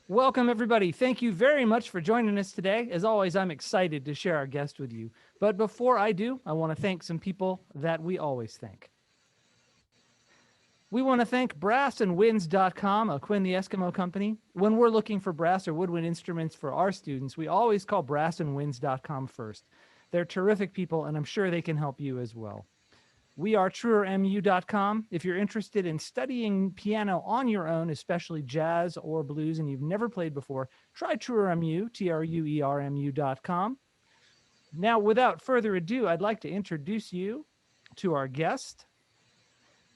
Welcome, everybody. Thank you very much for joining us today. As always, I'm excited to share our guest with you. But before I do, I want to thank some people that we always thank. We want to thank brassandwinds.com, a Quinn the Eskimo company. When we're looking for brass or woodwind instruments for our students, we always call brassandwinds.com first. They're terrific people, and I'm sure they can help you as well. We are truermu.com. If you're interested in studying piano on your own, especially jazz or blues, and you've never played before, try truermu, truermu.com. Now, without further ado, I'd like to introduce you to our guest.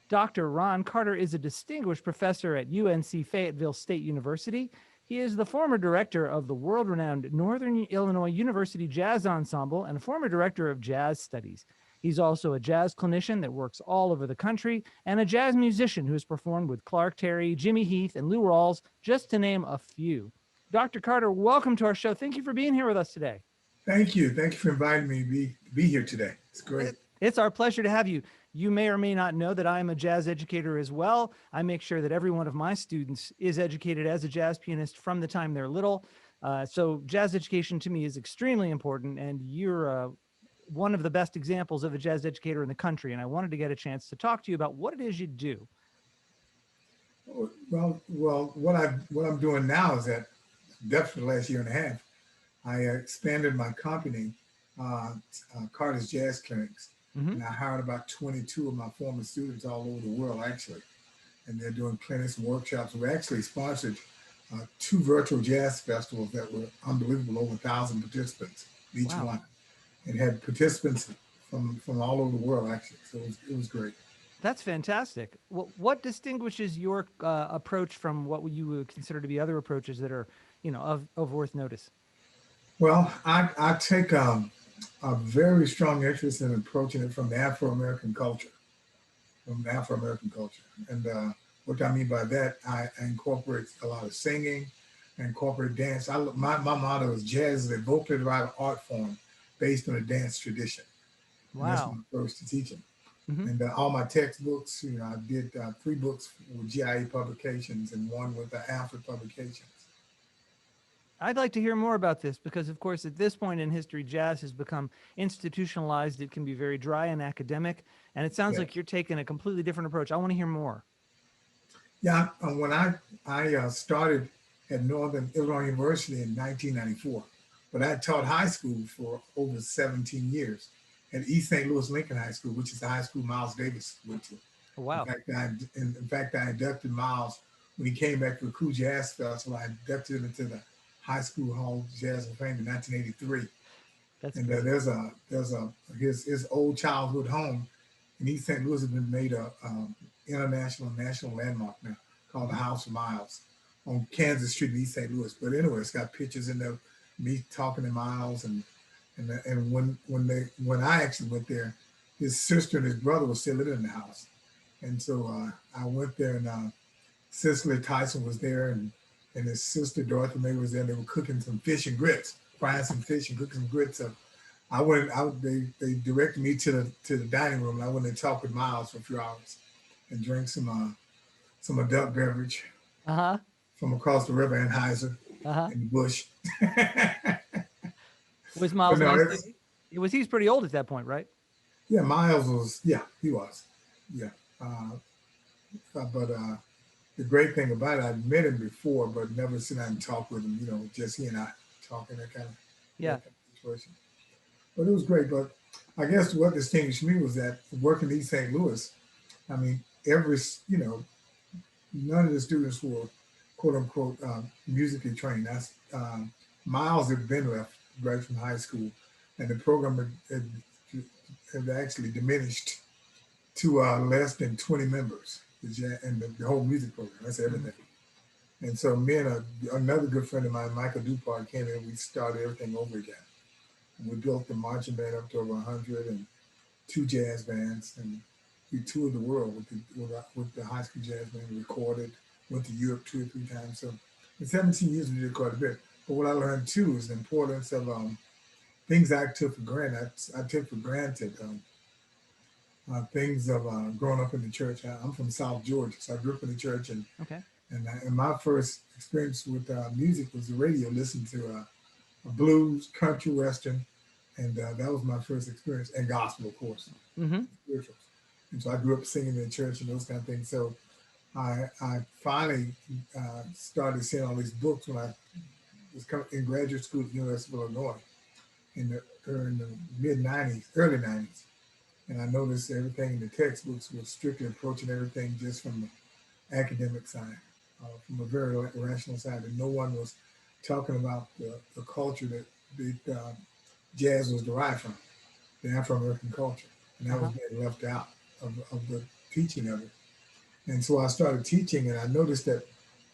Dr. Ron Carter is a distinguished professor at UNC Fayetteville State University. He is the former director of the world-renowned Northern Illinois University Jazz Ensemble and a former director of jazz studies. He's also a jazz clinician that works all over the country and a jazz musician who has performed with Clark Terry, Jimmy Heath, and Lou Rawls, just to name a few. Dr. Carter, welcome to our show. Thank you for being here with us today. Thank you. Thank you for inviting me to be here today. It's great. It's our pleasure to have you. You may or may not know that I am a jazz educator as well. I make sure that every one of my students is educated as a jazz pianist from the time they're little. So jazz education to me is extremely important, and you're one of the best examples of a jazz educator in the country. And I wanted to get a chance to talk to you about what it is you do. Well, what I'm doing now is that definitely the last year and a half, I expanded my company, Carter's Jazz Clinics. And I hired about 22 of my former students all over the world, actually. And they're doing clinics and workshops. We actually sponsored 2 virtual jazz festivals that were unbelievable, over 1,000 participants, each one. And had participants from all over the world, actually. So it was great. That's fantastic. What distinguishes your approach from what you would consider to be other approaches that are, of worth notice? Well, I take a very strong interest in approaching it from the Afro-American culture, And what I mean by that, I incorporate a lot of singing, I incorporate dance. My motto is jazz is a vocally derived art form based on a dance tradition. Wow. And that's my approach to teaching. And all my textbooks, I did 3 books with GIA Publications and 1 with the Alfred Publications. I'd like to hear more about this because, of course, at this point in history, jazz has become institutionalized. It can be very dry and academic, and it sounds like you're taking a completely different approach. I want to hear more. Yeah, when I started at Northern Illinois University in 1994, but I taught high school for over 17 years at East St. Louis Lincoln High School, which is the high school Miles Davis went to. Oh, wow. In fact, I inducted Miles when he came back for the Cool Jazz Festival. I inducted him into the High School Hall of Jazz and Fame in 1983. That's and there's his old childhood home in East St. Louis has been made a international and national landmark now called the House of Miles on Kansas Street in East St. Louis. But anyway, it's got pictures in there, me talking to Miles, and when I actually went there, his sister and his brother were still living in the house, and so I went there, and Cicely Tyson was there, and his sister Dorothy May was there. And they were cooking some fish and grits, frying some fish and cooking some grits. So they directed me to the dining room, and I went and talked with Miles for a few hours and drank some adult beverage from across the river, Anheuser, in the bush. Was Miles he's pretty old at that point, right? Yeah, Miles was, he was. Yeah. But the great thing about it, I'd met him before, but never sat down and talked with him, just he and I talking, that kind of situation. But it was great. But I guess what distinguished me was that working in East St. Louis, I mean, none of the students were quote unquote musically trained. That's Miles had been left right from high school, and the program had actually diminished to less than 20 members, and the whole music program. That's everything. And so me and another good friend of mine, Michael Dupart, came in and we started everything over again. And we built the marching band up to over 100 and 2 jazz bands, and we toured the world with the high school jazz band, recorded, went to Europe 2 or 3 times. So in 17 years, we did quite a bit. But what I learned too is the importance of things I took for granted. I took for granted things of growing up in the church. I'm from South Georgia, so I grew up in the church, and And my first experience with music was the radio, listening to a blues, country, western, and that was my first experience, and gospel, of course, Mm-hmm. spirituals. And so I grew up singing in church and those kind of things. So I finally started seeing all these books when I was in graduate school at the University of Illinois in the mid '90s, early '90s, and I noticed everything in the textbooks was strictly approaching everything just from the academic side, from a very rational side, and no one was talking about the culture that jazz was derived from, the Afro American culture, and that was Uh-huh. being left out of the teaching of it. And so I started teaching, and I noticed that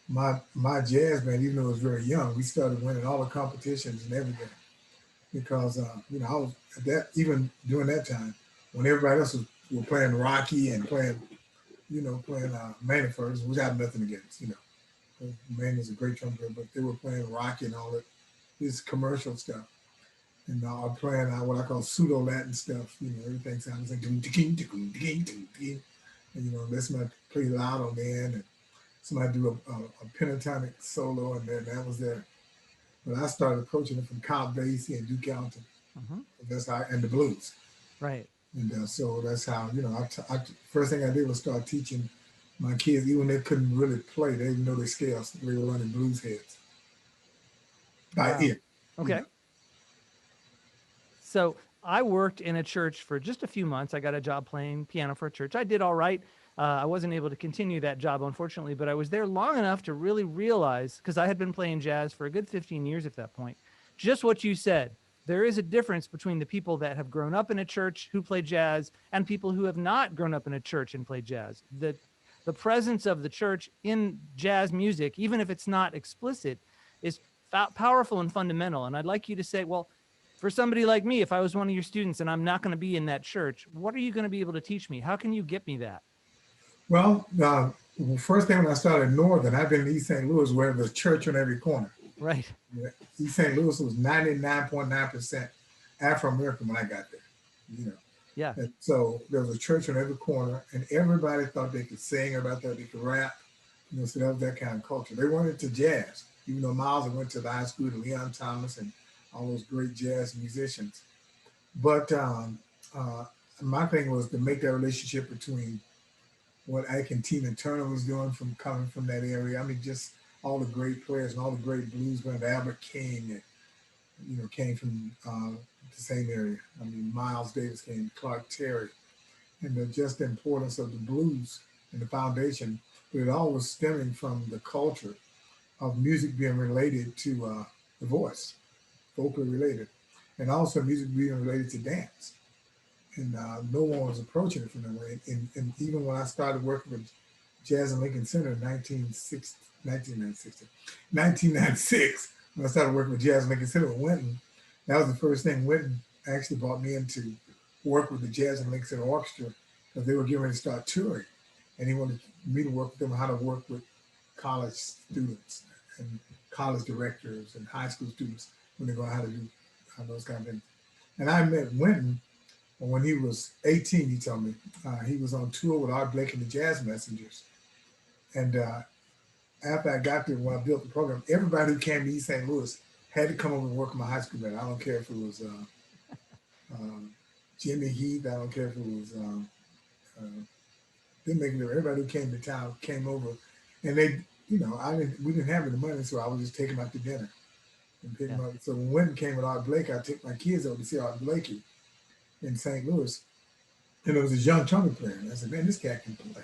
my jazz band, even though it was very young, we started winning all the competitions and everything because I was at that even during that time when everybody else were playing Rocky and playing Manny first, which I have nothing against. Manny is a great trumpeter, but they were playing Rocky and all that this commercial stuff. And I'm playing what I call pseudo Latin stuff. Everything sounds like and let somebody play loud on the end, and somebody do a pentatonic solo, and then that was there. But I started approaching it from Count Basie and Duke Ellington. Mm-hmm. That's how, and the blues. Right. And so that's how, first thing I did was start teaching my kids, even when they couldn't really play, they didn't know their scales. They were learning blues heads by Wow. ear. You know. Okay. So I worked in a church for just a few months. I got a job playing piano for a church. I did all right. I wasn't able to continue that job, unfortunately, but I was there long enough to really realize, because I had been playing jazz for a good 15 years at that point, just what you said. There is a difference between the people that have grown up in a church who play jazz and people who have not grown up in a church and play jazz. The presence of the church in jazz music, even if it's not explicit, is powerful and fundamental. And I'd like you to say, well, for somebody like me, if I was one of your students and I'm not going to be in that church, what are you going to be able to teach me? How can you get me that? Well, first thing when I started Northern, I've been in East St. Louis where there's a church on every corner. Right. Yeah. East St. Louis was 99.9% Afro American when I got there. You know. Yeah. And so there was a church on every corner, and everybody thought they could sing, everybody thought they could rap. So that was that kind of culture. They weren't into jazz, even though Miles went to the high school to Leon Thomas and all those great jazz musicians. But uh, my thing was to make that relationship between what Ike and Tina Turner was doing from coming from that area. I mean, just all the great players and all the great blues bands, Albert King, and, came from the same area. I mean, Miles Davis came, Clark Terry, and just the importance of the blues and the foundation. But it all was stemming from the culture of music being related to the voice, vocally related, and also music being related to dance. And no one was approaching it from that way. And even when I started working with Jazz and Lincoln Center in 1996, when I started working with Jazz and Lincoln Center with Winton, that was the first thing Winton actually brought me in to work with the Jazz and Lincoln Center Orchestra because they were getting ready to start touring. And he wanted me to work with them on how to work with college students and college directors and high school students when they go how to do those kind of things. And I met Winton when he was 18, he told me. He was on tour with Art Blake and the Jazz Messengers. And after I got there, when I built the program, everybody who came to East St. Louis had to come over and work in my high school band. I don't care if it was Jimmy Heath. I don't care if it was, didn't make it difference. Everybody who came to town came over. And they, we didn't have any money, so I would just take them out to dinner and pick them up. So when Winton came with Art Blake, I took my kids over to see Art Blakey in St. Louis. And there was this young trumpet player. And I said, man, this cat can play.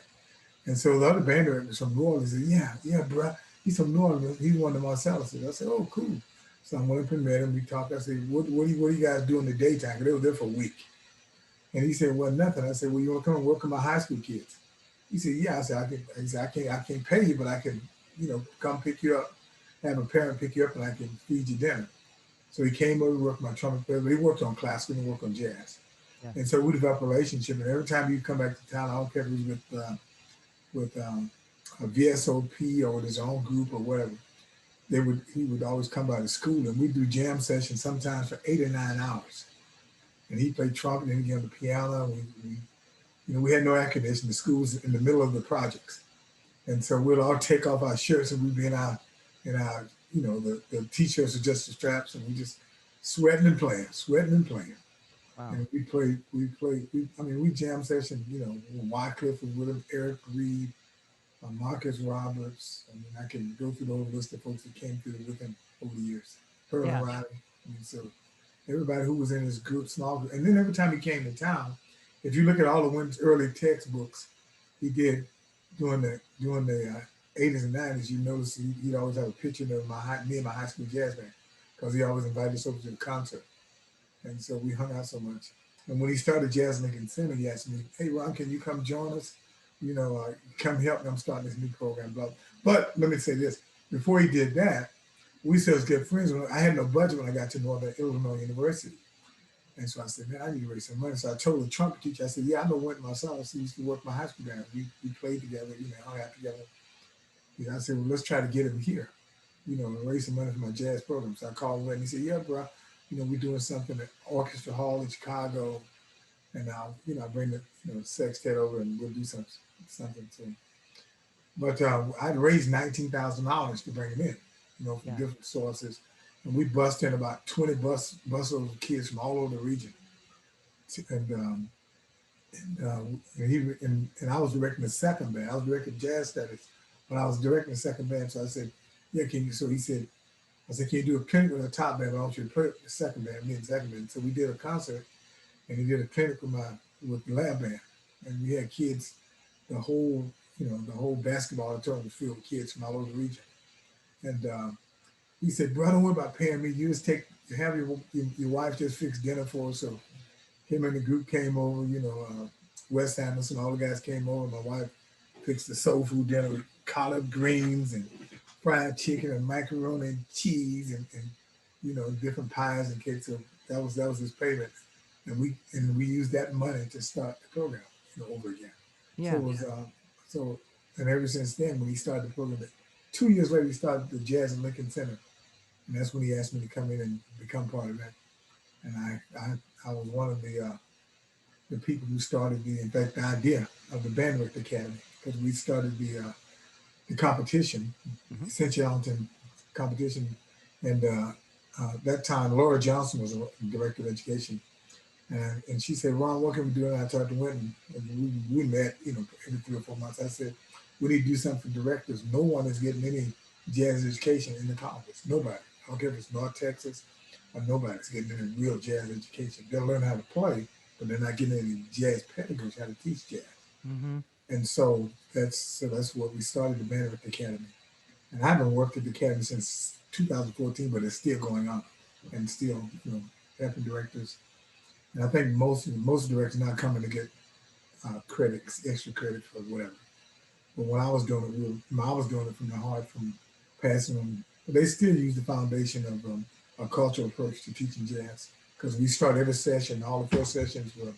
And so the other band director from New Orleans said, yeah, bro. He's from New Orleans. He's one of the Marcelluses. I said, oh, cool. So I went up and met him. We talked. I said, what do you guys do in the daytime? Because they were there for a week. And he said, well, nothing. I said, well, you want to come and work with my high school kids? He said, yeah. I said, I can't pay you, but I can, come pick you up, have a parent pick you up, and I can feed you dinner. So he came over to work with my trumpet player, but he worked on classical and he worked on jazz. Yeah. And so we developed a relationship. And every time he'd come back to town, I don't care if it was with a VSOP or with his own group or whatever, he would always come by the school and we'd do jam sessions sometimes for 8 or 9 hours. And he played trumpet and he got the piano. We had no air conditioning. The school was in the middle of the projects. And so we'd all take off our shirts and we'd be in our, the t-shirts are just the straps and we just sweating and playing. Wow. And we jam session, Wycliffe was with him, Eric Reed, Marcus Roberts. I mean, I can go through the whole list of folks that came through with him over the years. Herman Yeah. Riley. I mean, so everybody who was in his group, small group. And then every time he came to town, if you look at all the Wynn's early textbooks, he did during the 80s and 90s. You notice he'd always have a picture of me and my high school jazz band because he always invited us over to the concert. And so we hung out so much. And when he started Jazz Lincoln Center, he asked me, "Hey, Ron, can you come join us? Come help me. I'm starting this new program." Blah. But let me say this: before he did that, we still was good friends. I had no budget when I got to Northern Illinois University, and so I said, "Man, I need to raise some money." So I told the trumpet teacher, I said, "Yeah, I know Wynton myself. He used to work my high school band. We played together, hung out together." I said, "Well, let's try to get him here, and raise some money for my jazz program." So I called Wynton. He said, "Yeah, bro. We're doing something at Orchestra Hall in Chicago, and I'll bring the sextet over and we'll do something soon." But I'd raised $19,000 to bring him in, from Yeah. different sources, and we bussed in about 20 busloads of kids from all over the region, and and I was directing the second band. I was directing jazz studies, but I was directing the second band. So I said, "Yeah, can you?" So he said, "I said, can you do a clinic with the top band? But I want you to play the second band, me and the second band." So we did a concert, and he did a clinic with the lab band, and we had kids, the whole basketball auditorium was filled with kids from all over the region. And he said, "Bro, don't worry about paying me. You just have your wife just fix dinner for us." So him and the group came over. Wes Anderson, all the guys came over. My wife fixed the soul food dinner with collard greens and fried chicken and macaroni and cheese and different pies and cakes. So that was his payment, and we used that money to start the program, over again. So Yeah. it was and ever since then, when he started the program, 2 years later, he started the Jazz in Lincoln Center, and that's when he asked me to come in and become part of that. And I was one of the people who started in fact, the idea of the Bandwidth Academy, because we started the competition, Hmm. Essentialton competition, and that time Laura Johnson was the director of education, and she said, "Ron, what can we do?" And I talked to Winton, and we met, every 3 or 4 months. I said, "We need to do something for directors. No one is getting any jazz education in the colleges. Nobody. I don't care if it's North Texas or nobody's getting any real jazz education. They'll learn how to play, but they're not getting any jazz pedagogy, how to teach jazz." Hmm. And so that's what we started the Bandwidth Academy. And I haven't worked at the academy since 2014, but it's still going on, and still, helping directors. And I think most directors now coming to get credits, extra credit for whatever. But when I was doing it, I was doing it from the heart, from passing on. But they still use the foundation of a cultural approach to teaching jazz, because we start every session. All the first sessions were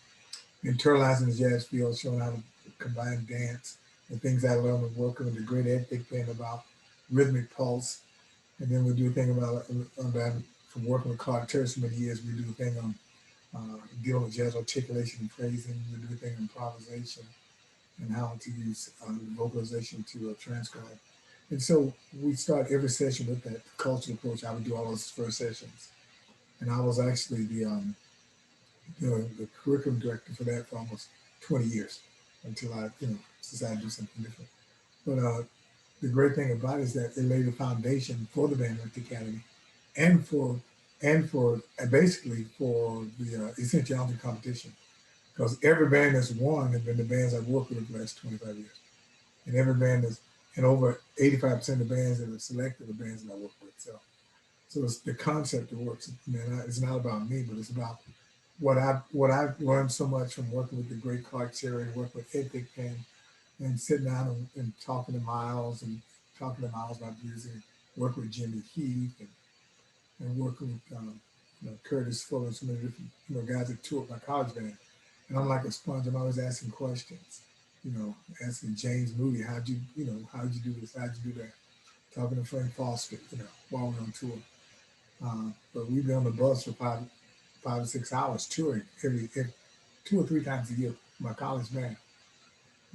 internalizing the jazz field, showing how to combine dance and things I learned and working with the great Ed thing about rhythmic pulse. And then we do a thing about from working with Clark Terry so many years. We do a thing on dealing with jazz articulation and phrasing. We do a thing on improvisation and how to use vocalization to transcribe. And so we start every session with that cultural approach. I would do all those first sessions, and I was actually the curriculum director for that for almost 20 years until I decided to do something different. But the great thing about it is that it laid the foundation for the Bandwidth Academy, and basically for the Essentiality competition, because every band that's won have been the bands I've worked with for the last 25 years. And every band is, and over 85% of the bands that are selected are bands that I work with. So it's the concept that works. Man, it's not about me, but it's about what I've learned so much from working with the great Clark Terry, working with Ed Thigpen, and sitting down and talking to Miles about music, working with Jimmy Heath, and working with Curtis Fuller and some of the different guys that toured my college band. And I'm like a sponge. I'm always asking questions. Asking James Moody, how'd you do this? How'd you do that? Talking to Frank Foster, while we're on tour. But we've been on the bus for 5 or 6 hours touring every 2 or 3 times a year. My college band.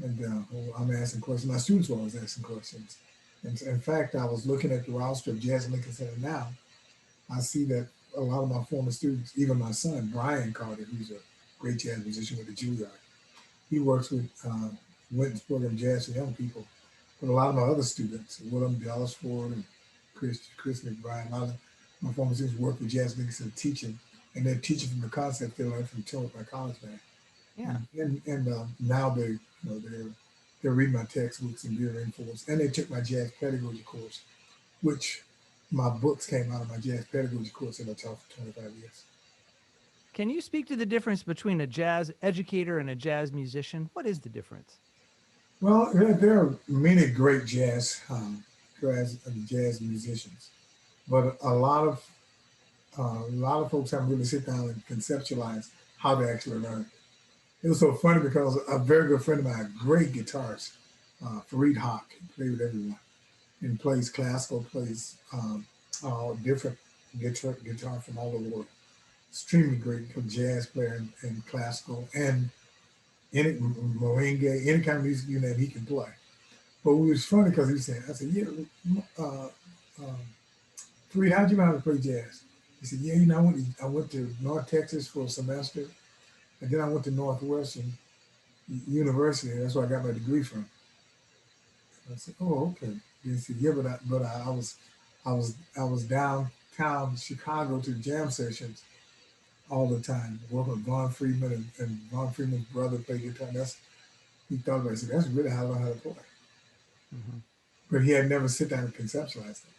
And I'm asking questions. My students were always asking questions. And in fact, I was looking at the roster of Jazz Lincoln Center now. I see that a lot of my former students, even my son, Brian Carter, who's a great jazz musician with the Juilliard, he works with Witten's program Jazz for Young People. But a lot of my other students, Willem Dallasford and Chris McBride, a lot of my former students work with Jazz Lincoln Center teaching, and they're teaching from the concept they learned from touring with my college band. Yeah. And now they're reading my textbooks and being reinforced. And they took my jazz pedagogy course, which my books came out of my jazz pedagogy course that I taught for 25 years. Can you speak to the difference between a jazz educator and a jazz musician? What is the difference? Well, there are many great jazz musicians, but a lot of folks haven't really sit down and conceptualize how to actually learn. It was so funny because a very good friend of mine, a great guitarist, Fareed Haq, he played with everyone and plays classical, plays all different guitar from all over the world. Extremely great jazz player and classical and any merengue, any kind of music you name, he can play. But it was funny because he said, I said, yeah, Fareed, how'd you know how to play jazz? He said, yeah, I went to North Texas for a semester, and then I went to Northwestern University. That's where I got my degree from. I said, oh, okay. He said, yeah, I was downtown Chicago to jam sessions all the time, working with Von Friedman and Von Friedman's brother played guitar. He thought about it. He said, that's really how I learned how to play. Mm-hmm. But he had never sit down and conceptualized it.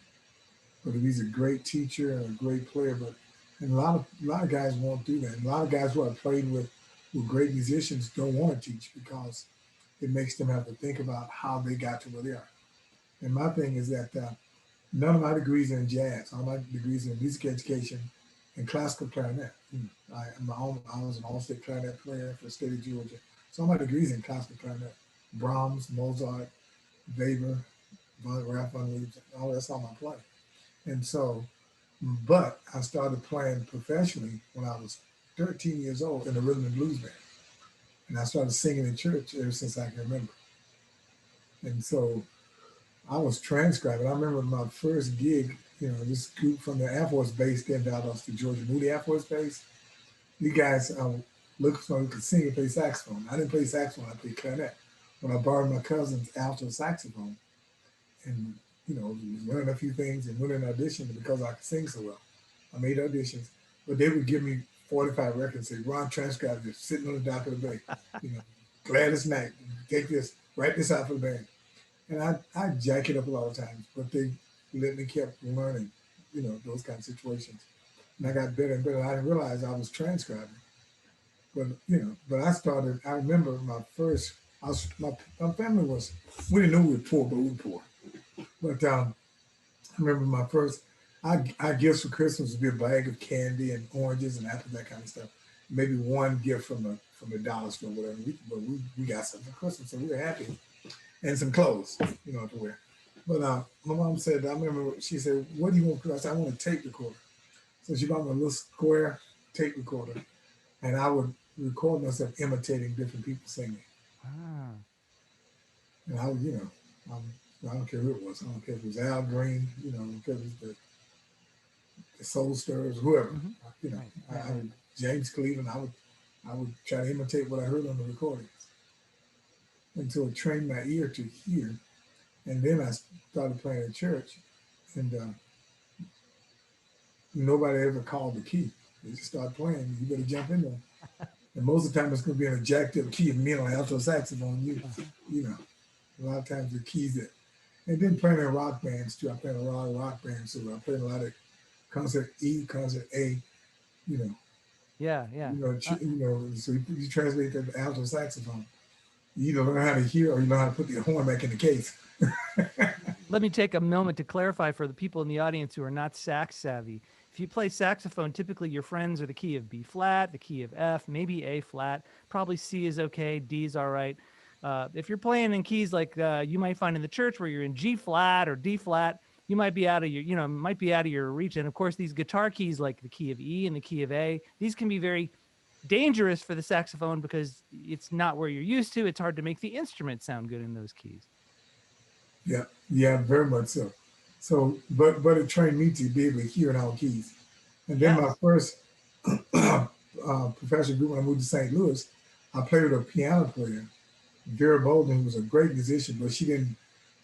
But he's a great teacher and a great player. But and a lot of guys won't do that. And a lot of guys who I played with who are great musicians don't want to teach because it makes them have to think about how they got to where they are. And my thing is that none of my degrees are in jazz. All my degrees are in music education and classical clarinet. I was an all-state clarinet player for the state of Georgia. So all my degrees in classical clarinet. Brahms, Mozart, Weber, Ralph Vaughan Williams, all that's all my play. And so, but I started playing professionally when I was 13 years old in a rhythm and blues band. And I started singing in church ever since I can remember. And so I was transcribing. I remember my first gig, this group from the Air Force Base in Valdosta, Georgia, Moody Air Force Base. You guys looking for someone who could sing and play saxophone. I didn't play saxophone, I played clarinet. When I borrowed my cousin's alto saxophone and, learned a few things and went in audition because I could sing so well. I made auditions, but they would give me 45 records, say, Ron, transcribe this, sitting on the dock of the bay. Gladys Knight, take this, write this out for the band. And I jack it up a lot of times, but they let me keep learning, those kind of situations. And I got better and better. I didn't realize I was transcribing. But, I remember my family we didn't know we were poor, but we were poor. But I remember my first, our gifts for Christmas would be a bag of candy and oranges and apples, that kind of stuff. Maybe one gift from the dollar store, whatever. But we got something for Christmas, so we were happy. And some clothes, to wear. But my mom said, I remember she said, what do you want? I said, I want a tape recorder. So she bought me a little square tape recorder. And I would record myself imitating different people singing. Ah. And I would, I don't care who it was. I don't care if it was Al Green, I don't care if it was the Soul Stirrers, whoever. Mm-hmm. Right. James Cleveland, I would try to imitate what I heard on the recordings until it trained my ear to hear. And then I started playing in church, and nobody ever called the key. They just start playing. You better jump in there. And most of the time, it's going to be in a jacked up key. Me on alto saxophone, a lot of times the keys that. And then playing in rock bands too. I played in a lot of rock bands, so I played a lot of concert E, concert A. Yeah. So you translate that to alto saxophone. You either learn how to hear or you learn how to put the horn back in the case. Let me take a moment to clarify for the people in the audience who are not sax savvy. If you play saxophone, typically your friends are the key of B flat, the key of F, maybe A flat, probably C is okay, D is all right. If you're playing in keys like you might find in the church where you're in G flat or D flat, you might be out of your, reach. And of course, these guitar keys like the key of E and the key of A, these can be very dangerous for the saxophone because it's not where you're used to. It's hard to make the instrument sound good in those keys. Yeah, yeah, very much so. So, but it trained me to be able to hear in all keys. And then my Yes. first professional group when I moved to St. Louis, I played with a piano player, Vera Bolden, who was a great musician, but she didn't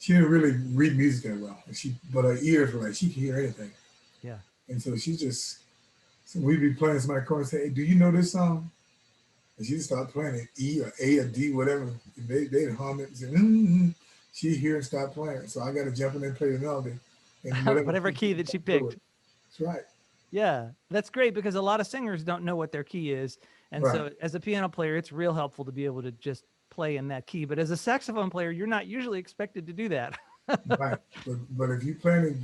really read music that well. But her ears were like she could hear anything, Yeah. and so so we'd be playing somebody call and say, "Hey, do you know this song?" And she just start playing it E or A or D, whatever. And they'd hum it and say, mm-hmm. She'd hear and start playing. So I got to jump in there and play the melody, and whatever Whatever key key she that was she do it. picked. That's right, Yeah, that's great because a lot of singers don't know what their key is. And right, so as a piano player, it's real helpful to be able to just play in that key. But as a saxophone player, you're not usually expected to do that. right. But if you playing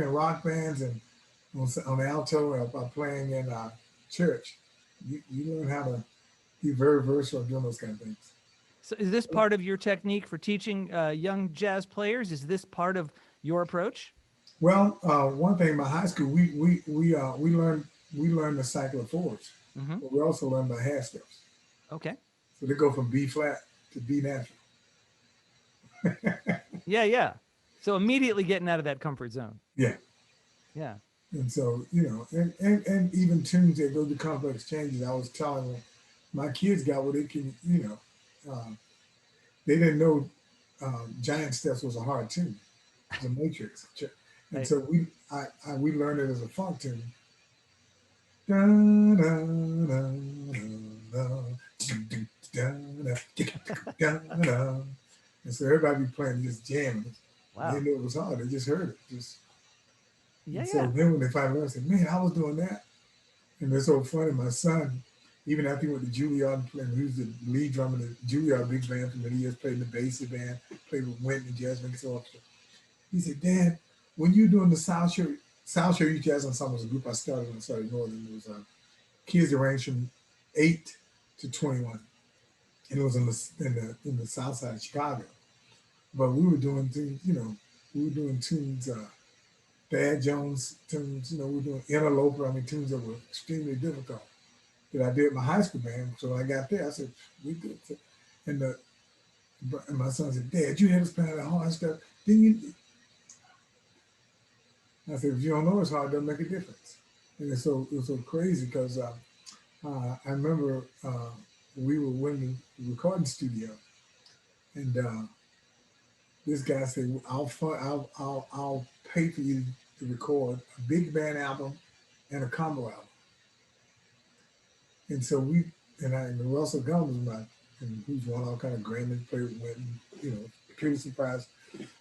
in rock bands and on alto or playing in church, you learn how to be very versatile doing those kind of things. So is this part of your technique for teaching young jazz players? Is this part of your approach? Well, one thing in my high school, we learned the cycle of fours, Hmm. but we also learned by half steps. Okay. So they go from B flat to B natural. Yeah, yeah. So immediately getting out of that comfort zone. Yeah. Yeah. And so, and even tunes that go to complex changes, I was telling them, my kids got what they can, they didn't know Giant Steps was a hard tune. It was a matrix. And Right. so we learned it as a funk tune. Da, da, da, da, da, da, da. And so everybody be playing just jamming. They Wow. knew it was hard. They just heard it. Yeah, And so yeah. then when they finally learned, I said, man, I was doing that. And it's so funny. My son, even after he went to Juilliard, and he was the lead drummer in the Juilliard big band for many years, played in the bass band, played with Wynton Jazz Mix Orchestra. He said, Dad, when you were doing the South Shore Youth Jazz Ensemble was a group I started when I started Northern. It was kids that ranged from 8 to 21. And it was in the south side of Chicago. But we were doing things, we were doing tunes, Thad Jones tunes, we were doing Interloper, I mean, tunes that were extremely difficult that I did my high school band. So when I got there, I said, we good. And, the, and my son said, Dad, you had us playing that hard stuff. Didn't you? I said, if you don't know it's hard, it doesn't make a difference. And it was so crazy because I remember we were in the recording studio, and this guy said, I'll pay for you to record a big band album and a combo album." And so and Russell Gumbs was and who's won all kind of Grammys, played with Wynton, Pulitzer Prize.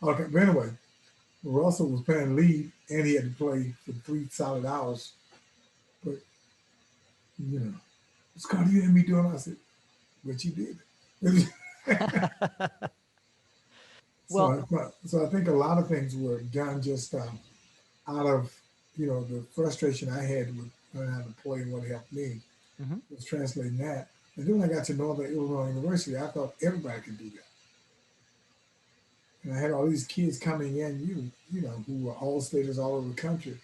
Okay, but anyway, Russell was playing lead, and he had to play for 3 solid hours. But Scott, you had me doing. I said, but you did. Well, So I think a lot of things were done just out of the frustration I had with learning how to play, and what helped me mhm. was translating that. And then when I got to Northern Illinois University, I thought everybody could do that. And I had all these kids coming in, who were all staters all over the country,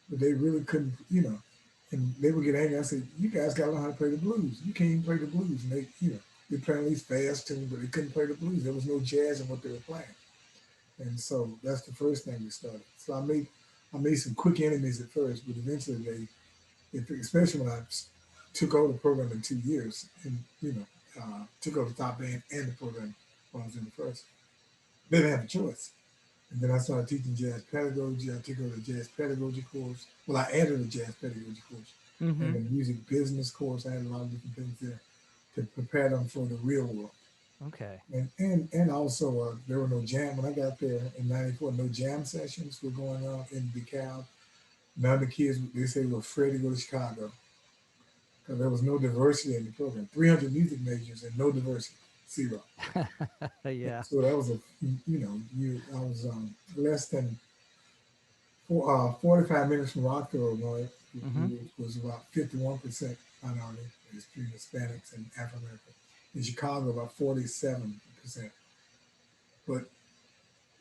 but they really couldn't, and they would get angry. I said, "You guys got to learn how to play the blues. You can't even play the blues." And they play all these fast tunes, but they couldn't play the blues. There was no jazz in what they were playing. And so that's the first thing we started. So I made some quick enemies at first, but eventually especially when I took over the program in 2 years, and took over the top band and the program when I was in the first. They didn't have a choice. And then I started teaching jazz pedagogy. I took over the jazz pedagogy course. Well, I added a jazz pedagogy course and a Mhm. music business course. I had a lot of different things there to prepare them for the real world. Okay. And also there were no jam when I got there in '94. No jam sessions were going on in DeKalb. None of the kids they say were afraid to go to Chicago because there was no diversity in the program. 300 music majors and no diversity, zero. Yeah. So that was I was less than 45 minutes from Rockville, Illinois, Mhm. which was about 51% minority, between Hispanics and African American. In Chicago, about 47%. But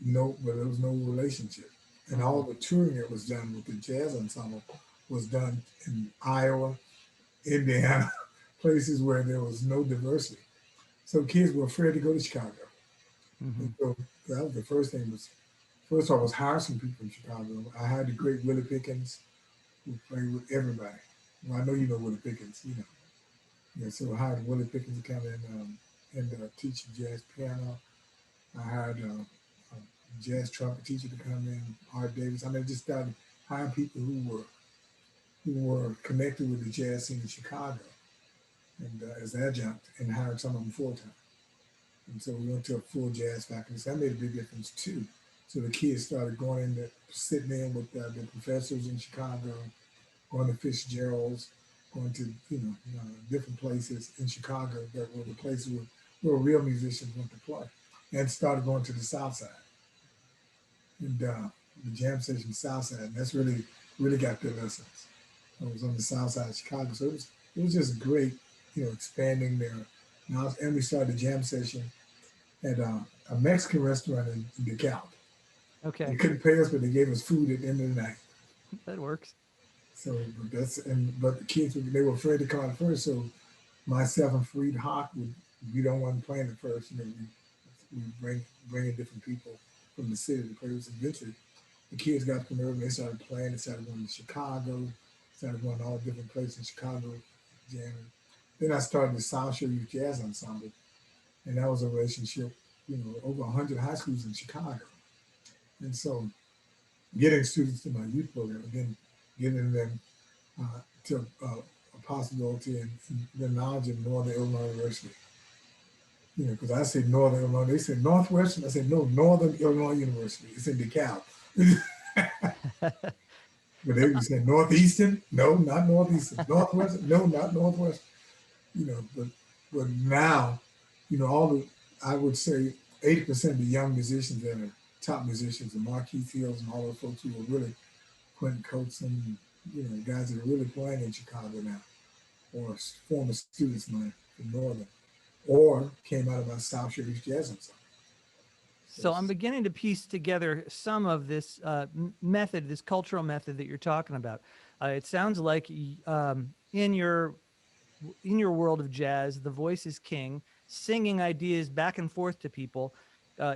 but there was no relationship. And all Mhm. the touring that was done with the jazz ensemble was done in Iowa, Indiana. places where there was no diversity. So kids were afraid to go to Chicago. And Hmm. so that was the first thing was, first of all, was hire some people in Chicago. I hired the great Willie Pickens, who played with everybody. Well, I know you know Willie Pickens, you know. Yeah, so I hired Willie Pickens to come in and teach jazz piano. I hired a jazz trumpet teacher to come in, Art Davis. I mean, just started hiring people who were connected with the jazz scene in Chicago and as adjunct and hired some of them full time. And so we went to a full jazz faculty. So that made a big difference too. So the kids started going in, sitting in with the professors in Chicago, going to Fitzgerald's, going to different places in Chicago that were the places where real musicians went to play, and started going to the South Side and the jam session South Side. And that's really got their lessons. I was on the South Side of Chicago, so it was just great, expanding there. And we started a jam session at a Mexican restaurant in DeKalb. They Okay, couldn't pay us, but they gave us food at the end of the night. that works. So but the kids they were afraid to come out first. So myself and Fareed Hawk would we don't want to play at first. We bring in different people from the city to play with us. Eventually, the kids got the nerve and they started playing. They started going to Chicago, started going to all different places in Chicago, jamming. Then I started the South Shore Youth Jazz Ensemble, and that was a relationship, over 100 high schools in Chicago. And so getting students to my youth program, again, getting them to a possibility and the knowledge of Northern Illinois University. Because I said Northern Illinois, they said Northwestern. I said no, Northern Illinois University. It's in DeKalb. But they would say Northeastern, no, not Northeastern. Northwestern, no, not Northwestern. But now, all the I would say 80% of the young musicians that are top musicians, the Marquis Fields and all those folks who are really Quentin Coates, guys that are really playing in Chicago now, or former students of mine from Northern, or came out of my South Shore East Jazz Ensemble. So So I'm beginning to piece together some of this method, this cultural method that you're talking about. It sounds like in your world of jazz, the voice is king. Singing ideas back and forth to people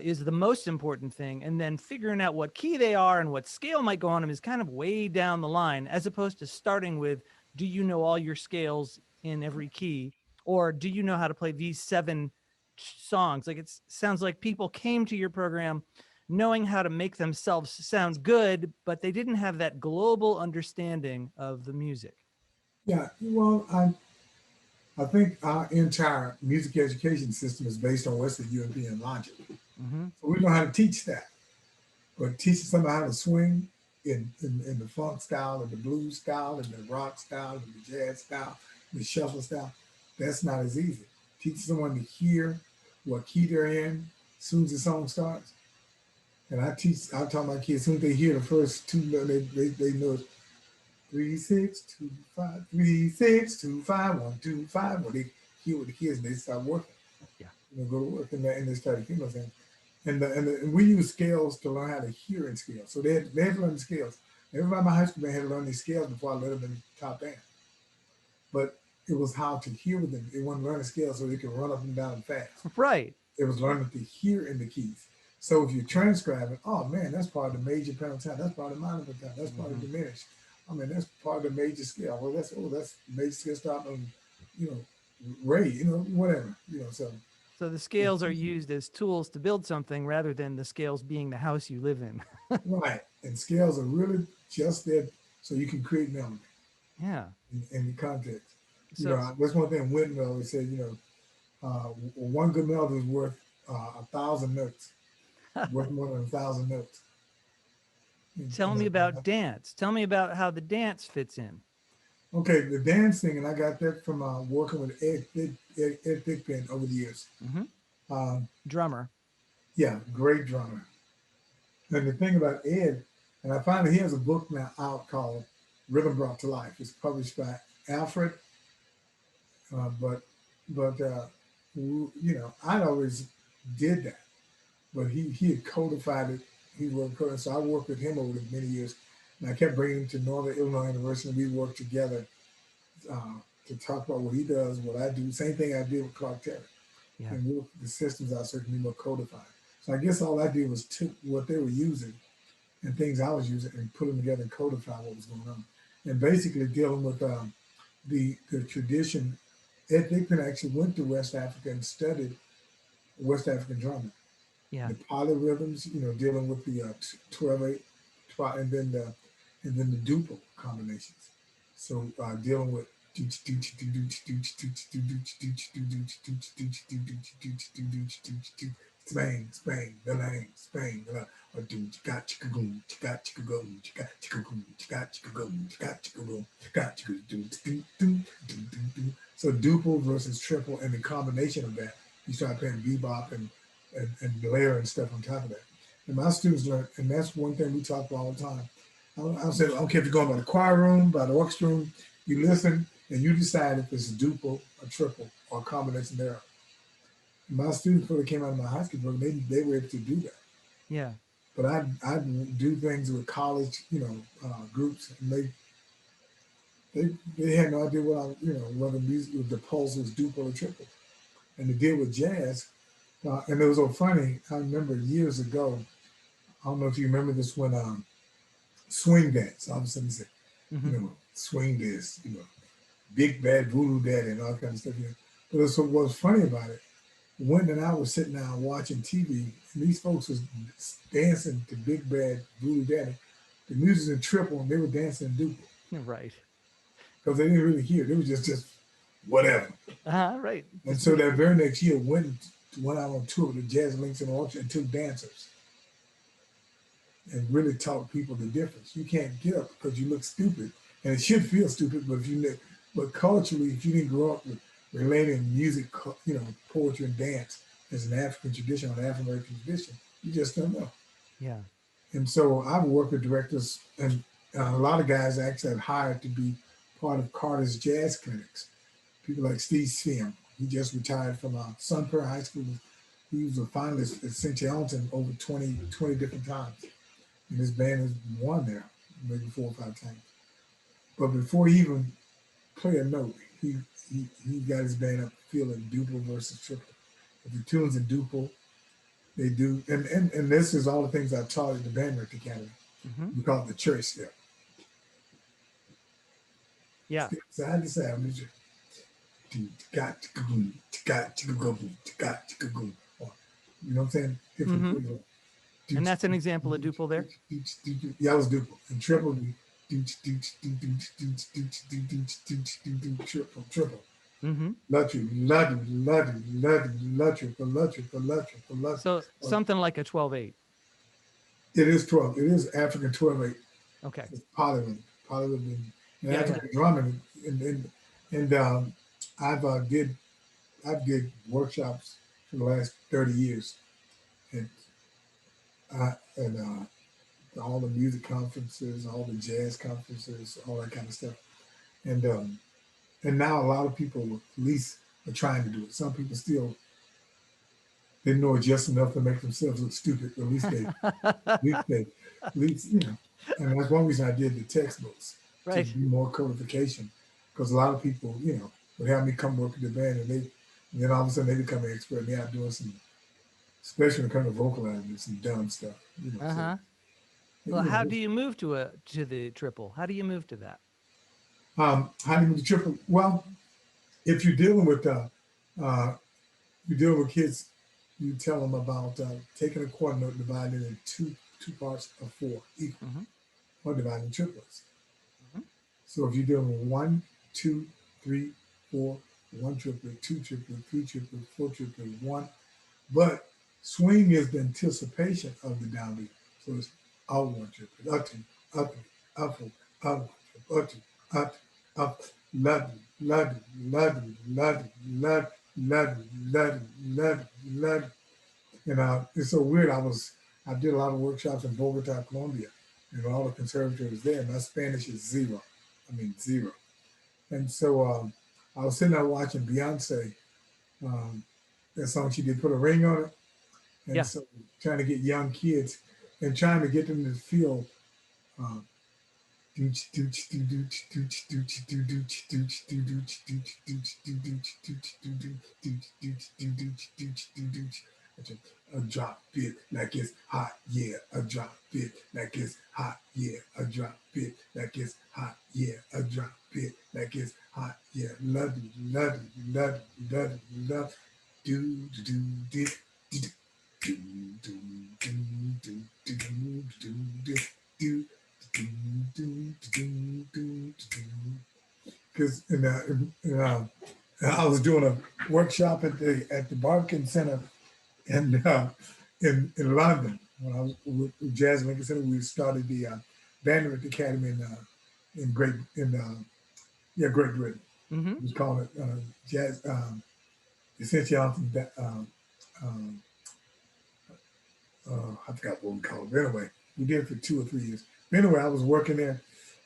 is the most important thing, and then figuring out what key they are and what scale might go on them is kind of way down the line, as opposed to starting with, "Do you know all your scales in every key?" or "Do you know how to play these seven songs?" Like it sounds like people came to your program knowing how to make themselves sound good, but they didn't have that global understanding of the music. yeah, well, I think our entire music education system is based on Western European logic. Hmm. So we know how to teach that. But teaching somebody how to swing in the funk style and the blues style and the rock style and the jazz style, the shuffle style, that's not as easy. Teach someone to hear what key they're in as soon as the song starts. And I tell my kids, as soon as they hear the first two, they know it's 3 6 2 5, 3 6 2 5 1 2 5. When they hear what the kids, they start working. Yeah. Go to work and they start hearing things. And we use scales to learn how to hear in scales. So they had to learn the scales. Everybody in my high school band had to learn these scales before I let them in the top band. But it was how to hear with them. They wasn't learning scales so they could run up and down fast. Right. It was learning to hear in the keys. So if you're transcribing, oh man, that's part of the major pentatonic, that's part of the minor pentatonic, that's part of Hmm. the diminished. I mean, that's part of the major scale. Well, that's major scale start on, you know, Ray, whatever, So So the scales are used as tools to build something rather than the scales being the house you live in. right, and scales are really just there so you can create melody Yeah. in the context. So That's one thing Windmill always said. One good melody is worth 1,000 notes, worth more than 1,000 notes. tell me about dance. Tell me about how the dance fits in. Okay, the dancing, and I got that from working with Ed Thigpen over the years. Hmm. Um, Drummer. yeah, great drummer. And the thing about Ed, and I found that he has a book now out called Rhythm Brought to Life. It's published by Alfred, but I always did that, but he had codified it. He worked coded, so I worked with him over many years, and I kept bringing him to Northern Illinois University. We worked together to talk about what he does, what I do. Same thing I did with Clark Terry, Yeah. and the systems I certainly more codified. So I guess all I did was took what they were using and things I was using and put them together and codify what was going on, and basically dealing with the tradition. Ed Thigpen actually went to West Africa and studied West African drumming, Yeah. the polyrhythms, dealing with the 12/8, and then the duple combinations. So dealing with Spain, Spain, the lane, Spain, a do got chicagoon, got chicagoon, got chicagoon, got chicagoon, got chicagoon, got chicagoon. So duple versus triple, and the combination of that, you start playing bebop and layer and stuff on top of that. And my students learn, and that's one thing we talk about all the time. I'll say, I don't care if you're going by the choir room, by the orchestra room, you listen and you decide if it's a duple, a triple, or a combination thereof. My students, before they came out of my high school program, they were able to do that. Yeah. But I do things with college, groups, and they had no idea what whether music, the pulse was duple or triple. And to deal with jazz, and it was so funny. I remember years ago. I don't know if you remember this when swing dance. All of a sudden, he said, Hmm. swing dance, big bad voodoo daddy and all that kind of stuff. But what was funny about it, Wendy and I was sitting down watching TV, and these folks was dancing to big bad voodoo daddy. The music was in triple, and they were dancing in duple Right. because they didn't really hear it. It was just whatever. Right. And Just so music. that very next year, went out on tour with the Jazz Links and Orchestra and took dancers and really taught people the difference. You can't get up because you look stupid, and it should feel stupid. But culturally, if you didn't grow up with relating music, poetry and dance as an African tradition or an African American tradition, you just don't know. Yeah. And so I've worked with directors, and a lot of guys actually have hired to be part of Carter's jazz clinics. People like Steve Siem. He just retired from Sun Prairie High School. He was a finalist at St. Elton over 20 different times. And his band has won there maybe 4 or 5 times. But before he even play a note, he got his band up feeling duple versus triple. If the tunes in duple, they do, and this is all the things I taught at the Bandwork Academy. Hmm. We call it the church step. Yeah. Step side to side. Got to go, got to go, got to go. You know what I'm saying? Different Hmm. things. And that's an example of duple there. Yeah, I was duple. And Right. triple, triple. Hmm. Lucky. So something like a 12/8. It is 12. It is African 12/8. Okay. It's Polywood and Yeah. Yeah. African drumming. And I've did workshops for the last 30 years. And, all the music conferences, all the jazz conferences, all that kind of stuff. And now a lot of people at least are trying to do it. Some people still didn't know it just enough to make themselves look stupid, but at least, and that's one reason I did the textbooks to Right. do more codification, because a lot of people, would have me come work with the band, and then all of a sudden they become an expert and they're out doing some, especially when it comes to vocalizing, some dumb stuff, So, Uh-huh. Well, you how know, do you move to the triple? How do you move to that? how do you do the triple? Well, if uh, you're dealing with kids, you tell them about taking a quarter note and dividing it in two parts of four equal, Hmm. or dividing triplets. Hmm. So if you're doing one, two, three, four, one triplet, two triplet, three triplet, four triplet, one. But swing is the anticipation of the downbeat. So it's out one triplet, up two, up three, up four, up one, up two, up, ladu, ladu, ladu, ladu, ladu, ladu, ladu, ladu, ladu. It's so weird. I did a lot of workshops in Bogota, Colombia, and all the conservatories there. My Spanish is zero. I mean zero. And so I was sitting there watching Beyonce. Um, that song she did, put a ring on it, and Yeah. so trying to get young kids and trying to get them to feel um, Dooch, dooch, doo, dooch, dooch, dooch, doo, dooch, dooch, doo, dooch, dooch, dooch, doo, dooch, dooch, doo, dooch, dooch, dooch, doo, dooch, dooch, doo, dooch. A drop bit like it's hot, yeah. A drop bit like it's hot, yeah. A drop bit like it's hot, yeah. A drop bit like it's hot, yeah. Love you, love you, love you, love you, love you. Do do do do do do do do do do do do because I was doing a workshop at the Barbican Center in London when I was with Jazz Lincoln Center. We started the Vanderbilt Academy in Great Britain. Mm-hmm. It was called Jazz Essentiality. Um, I forgot what we called it. But anyway, we did it for 2 or 3 years. But anyway, I was working there,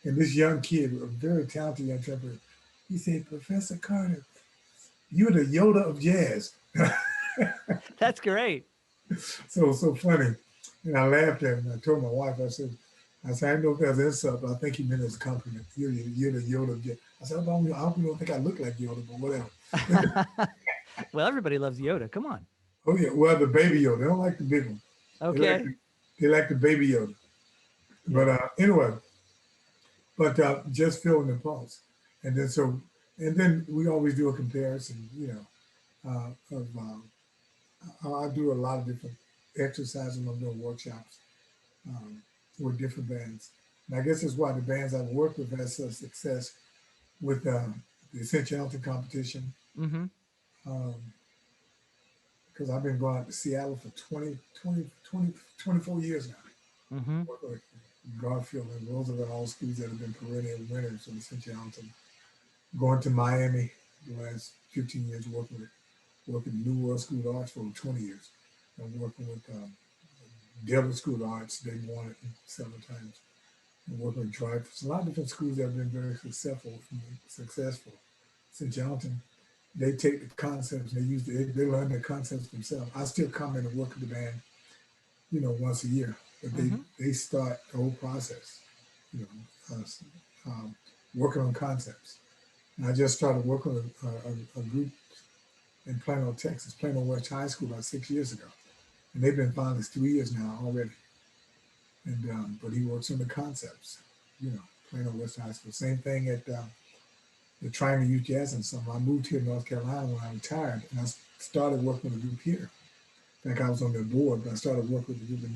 and this young kid, a very talented young trumpeter, he said, "Professor Carter, you're the Yoda of jazz." That's great. So funny. And I laughed at him. I told my wife, I said, I didn't know if that was an insult, but I think he meant it as a compliment. You're the Yoda of jazz. I said, I hope you don't think I look like Yoda, but whatever. Well, everybody loves Yoda. Come on. Oh yeah, well the baby Yoda. They don't like the big one. They like Okay. they like the baby Yoda. Yeah. But anyway, but just feeling the pulse. And and then we always do a comparison, of I do a lot of different exercises when I'm doing workshops with different bands. And I guess that's why the bands I've worked with had such success with the Essentiality competition. Mm-hmm. Um, because I've been going out to Seattle for 24 years now. Mm-hmm. Working with Garfield and Roosevelt, all schools that have been perennial winners of Essentiality. Going to Miami the last 15 years, working New World School of Arts for 20 years. And working with Delaware School of Arts, they won it several times. And working with Dreyfus. A lot of different schools that have been very successful. St. Johnson, they take the concepts and they learn the concepts themselves. I still come in and work with the band, once a year, but Mm-hmm. they start the whole process, you know, working on concepts. And I just started working with a group in Plano, Texas, Plano West High School about 6 years ago, and they've been finalists 3 years now already. And but he works on the concepts, Plano West High School. Same thing at the Triangle Youth Jazz Ensemble. I moved here to North Carolina when I retired, and I started working with a group here. In fact, I was on their board, but I started working with the group, and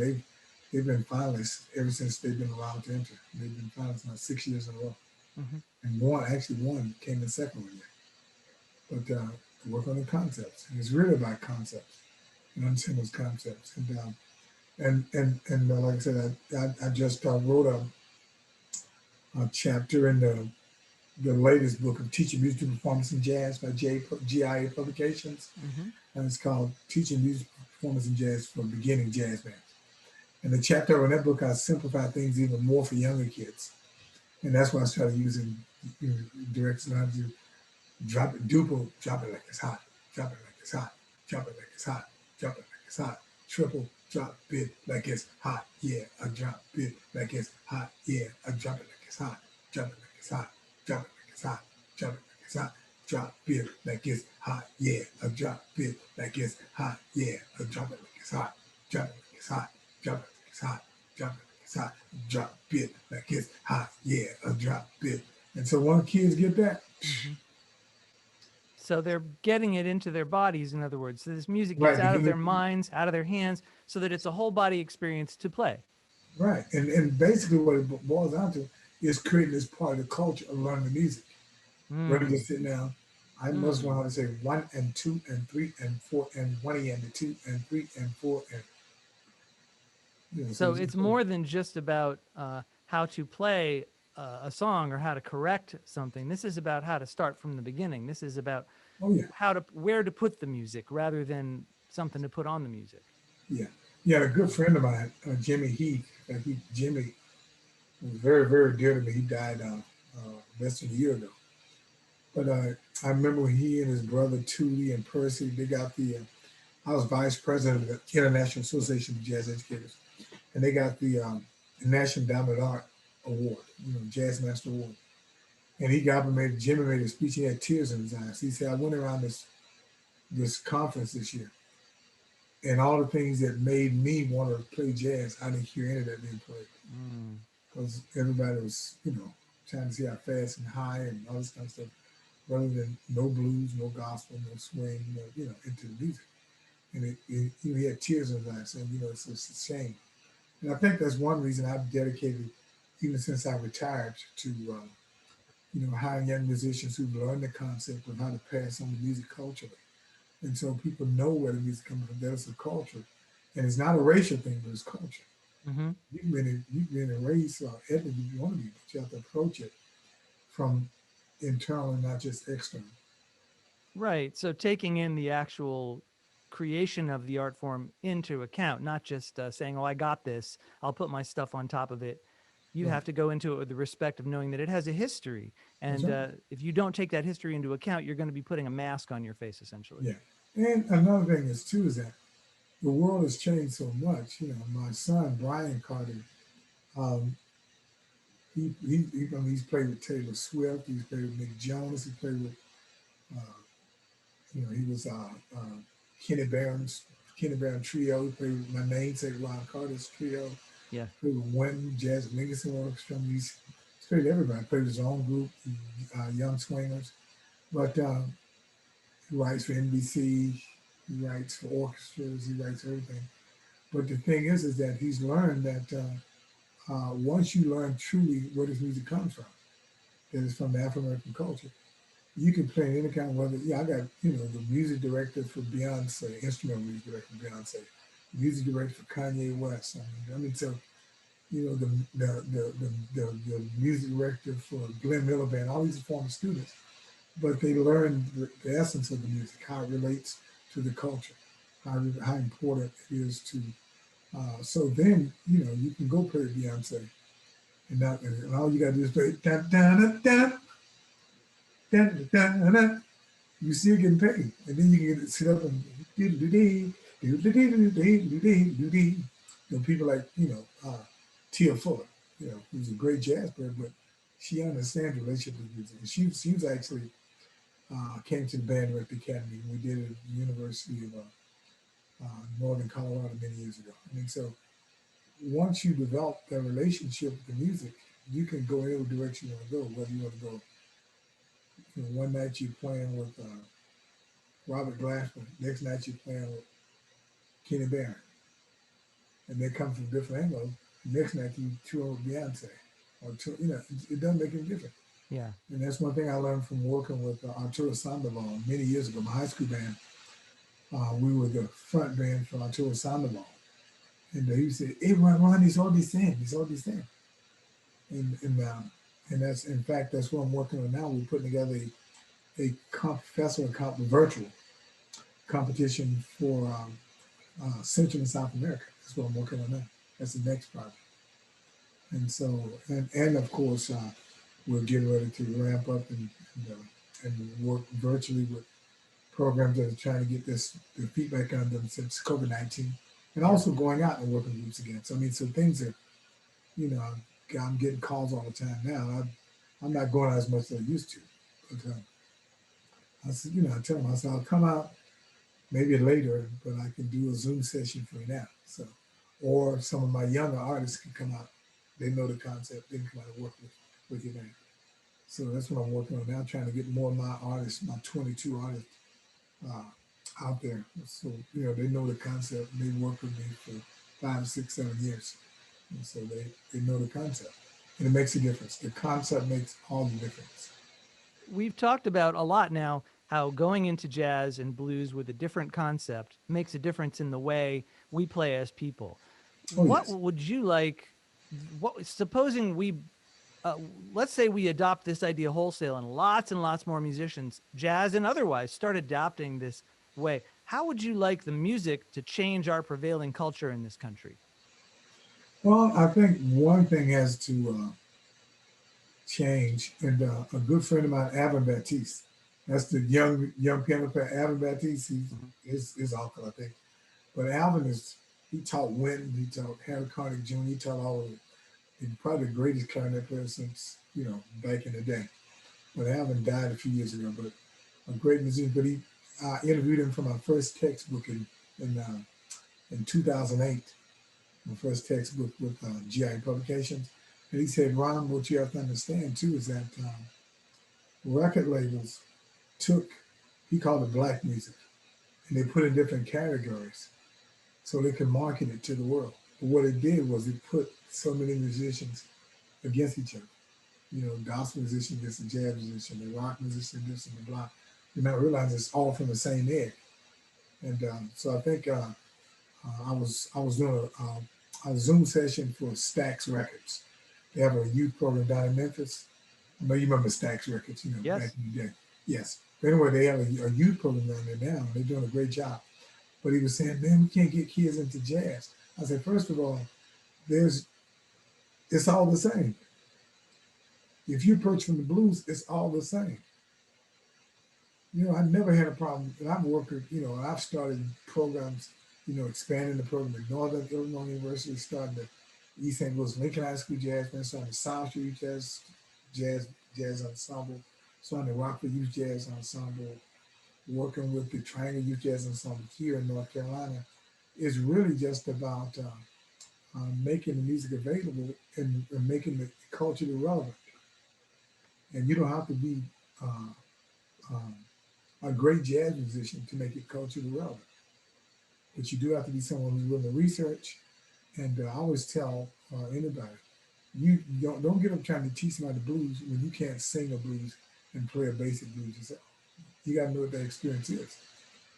they've been finalists ever since they've been allowed to enter. They've been finalists now 6 years in a row, Mm-hmm. and one came in second one year. But work on the concepts, and it's really about concepts and understand those concepts. And like I said, I just wrote a chapter in the latest book of Teaching Music Performance in Jazz by GIA Publications, Mm-hmm. and it's called Teaching Music Performance in Jazz for Beginning Jazz Bands. And the chapter in that book, I simplify things even more for younger kids, and that's why I started using directions on how to drop it, duple, drop it like it's hot, drop it like it's hot, drop it like it's hot, drop it like it's hot, triple, drop it like it's hot, yeah, I drop it like it's hot, yeah, I drop it like it's hot, drop it like it's hot, drop it like it's hot, drop it like it's hot, drop it like it's hot, yeah, I drop it like it's hot, yeah, I drop it like it's hot, drop it like it's hot, drop it like it's hot, drop it like it's hot, drop it like it's hot, yeah, I drop it. And so once kids get that, Mm-hmm. So they're getting it into their bodies, in other words. So this music gets right, out of begin their to minds, out of their hands, so that it's a whole body experience to play. right, and basically what it boils down to is creating this part of the culture of learning the music. Rather than Mm. sit down, I must Mm. know how to say 1 and 2 and 3 and 4 and 1 and 2 and 3 and 4 and so So it's more than just about how to play a song or how to correct something. This is about how to start from the beginning. This is about oh yeah, where to put the music rather than something to put on the music. yeah, yeah. A good friend of mine, Jimmy Heath, Jimmy was very very dear to me. He died less than a year ago. But I remember when he and his brother Tootie and Percy, they got I was vice president of the International Association of Jazz Educators, and they got the National Endowment of Art award, Jazz Master Award. And he got up and Jimmy made a speech. He had tears in his eyes. He said, I went around this conference this year, and all the things that made me want to play jazz, I didn't hear any of that being played Mm. because everybody was, trying to see how fast and high and all this kind of stuff, rather than no blues, no gospel, no swing, into the music. And he had tears in his eyes, saying, it's just a shame. And I think that's one reason I've dedicated, even since I retired, to hiring young musicians who've learned the concept of how to pass on the music culturally. And so people know where the music comes from. That's a culture. And it's not a racial thing, but it's culture. Hmm. You can be in a race or ethnic if you want to be, but you have to approach it from internal and not just external. Right. So taking in the actual creation of the art form into account, not just saying, "Oh, I got this. I'll put my stuff on top of it." You Right. have to go into it with the respect of knowing that it has a history, That's and right. if you don't take that history into account, you're going to be putting a mask on your face, essentially. Yeah. And another thing is too is that the world has changed so much. My son Brian Carter, um, he's played with Taylor Swift. He's played with Nick Jonas. He played with uh, he was Kenny Barron's Kenny Barron trio. He played with my namesake Ron Carter's trio. Yeah. Played with Wynton Jazz Lincoln Orchestra. He's played with everybody. Played with his own group, Young Swingers. But he writes for NBC. He writes for orchestras. He writes everything. But the thing is that he's learned that once you learn truly where this music comes from, that it's from the African American culture, you can play any kind of whether. Yeah, I got the music director for Beyonce, instrumental music director for Beyonce, music director for Kanye West. I mean, so the music director for Glenn Miller Band. All these are former students, but they learn the essence of the music, how it relates to the culture, how important it is to. So then you can go play Beyonce, and all you got to do is play da da da da da da da. You still getting paid, and then you can sit up and do do do do do do do do do. People like Tia Fuller, who's a great jazz player, but she understands the relationship with music. And she was actually came to the Band Director Academy. We did it at the University of Northern Colorado many years ago. I mean, so once you develop that relationship with the music, you can go any direction you want to go. Whether you want to go, one night you're playing with Robert Glasper, next night you're playing with Kenny Barron, and they come from different angles. Next night you tour with Beyonce, it doesn't make any difference. Yeah. And that's one thing I learned from working with Arturo Sandoval many years ago. My high school band, we were the front band for Arturo Sandoval, and he said, "Hey, Ron, he's all these things. He's all these things." And that's in fact that's what I'm working on now. We're putting together virtual competition for Central and South America. That's what I'm working on now. That's the next project. And so, and of course, we're getting ready to ramp up and work virtually with programs that are trying to get their feedback on them since COVID-19, and Yeah. also going out and working groups again. So I mean, so things are, you know, I'm getting calls all the time now. I'm not going out as much as I used to, but I said, I tell them, I said, I'll come out maybe later, but I can do a Zoom session for you now. So, or some of my younger artists can come out. They know the concept. They can come out and work with you now. So that's what I'm working on now, trying to get more of my artists, my 22 artists, uh, out there. So, they know the concept. They worked with me for 5, 6, 7 years. And so they know the concept. And it makes a difference. The concept makes all the difference. We've talked about a lot now how going into jazz and blues with a different concept makes a difference in the way we play as people. Oh, What yes. would you like? What supposing we uh, let's say we adopt this idea wholesale and lots more musicians, jazz and otherwise, start adopting this way. How would you like the music to change our prevailing culture in this country? Well, I think one thing has to change. And a good friend of mine, Alvin Baptiste, that's the young piano player, Alvin Baptiste. Mhm. He's his uncle, I think. But Alvin he taught Wynton, he taught Harry Connick Jr., he taught all of He's probably the greatest clarinet player since, back in the day. But Alvin died a few years ago, but a great musician. But I interviewed him for my first textbook in 2008, my first textbook with GI Publications. And he said, Ron, what you have to understand too is that record labels took, he called it black music, and they put it in different categories so they could market it to the world. But what it did was it put so many musicians against each other. Gospel musician against the jazz musician, the rock musician, this and the blah. You not realize it's all from the same egg. And so I think I was doing a Zoom session for Stax Records. They have a youth program down in Memphis. I know you remember Stax Records, back Yes. in the day. Yes. But anyway, they have a youth program down there now. They're doing a great job. But he was saying, man, we can't get kids into jazz. I said, first of all, there's it's all the same. If you approach from the blues, it's all the same. I never had a problem. And I've worked with, I've started programs, expanding the program at Northern Illinois University, starting the East St. Louis Lincoln High School Jazz Band, starting the South Street Jazz Jazz Ensemble, starting the Rockford Youth Jazz Ensemble, working with the Triangle Youth Jazz Ensemble here in North Carolina. Is really just about making the music available and making it culturally relevant. And you don't have to be uh, um, a great jazz musician to make it culturally relevant. But you do have to be someone who's willing to research. And I always tell anybody, you don't get up trying to teach somebody the blues when you can't sing a blues and play a basic blues yourself. You got to know what that experience is.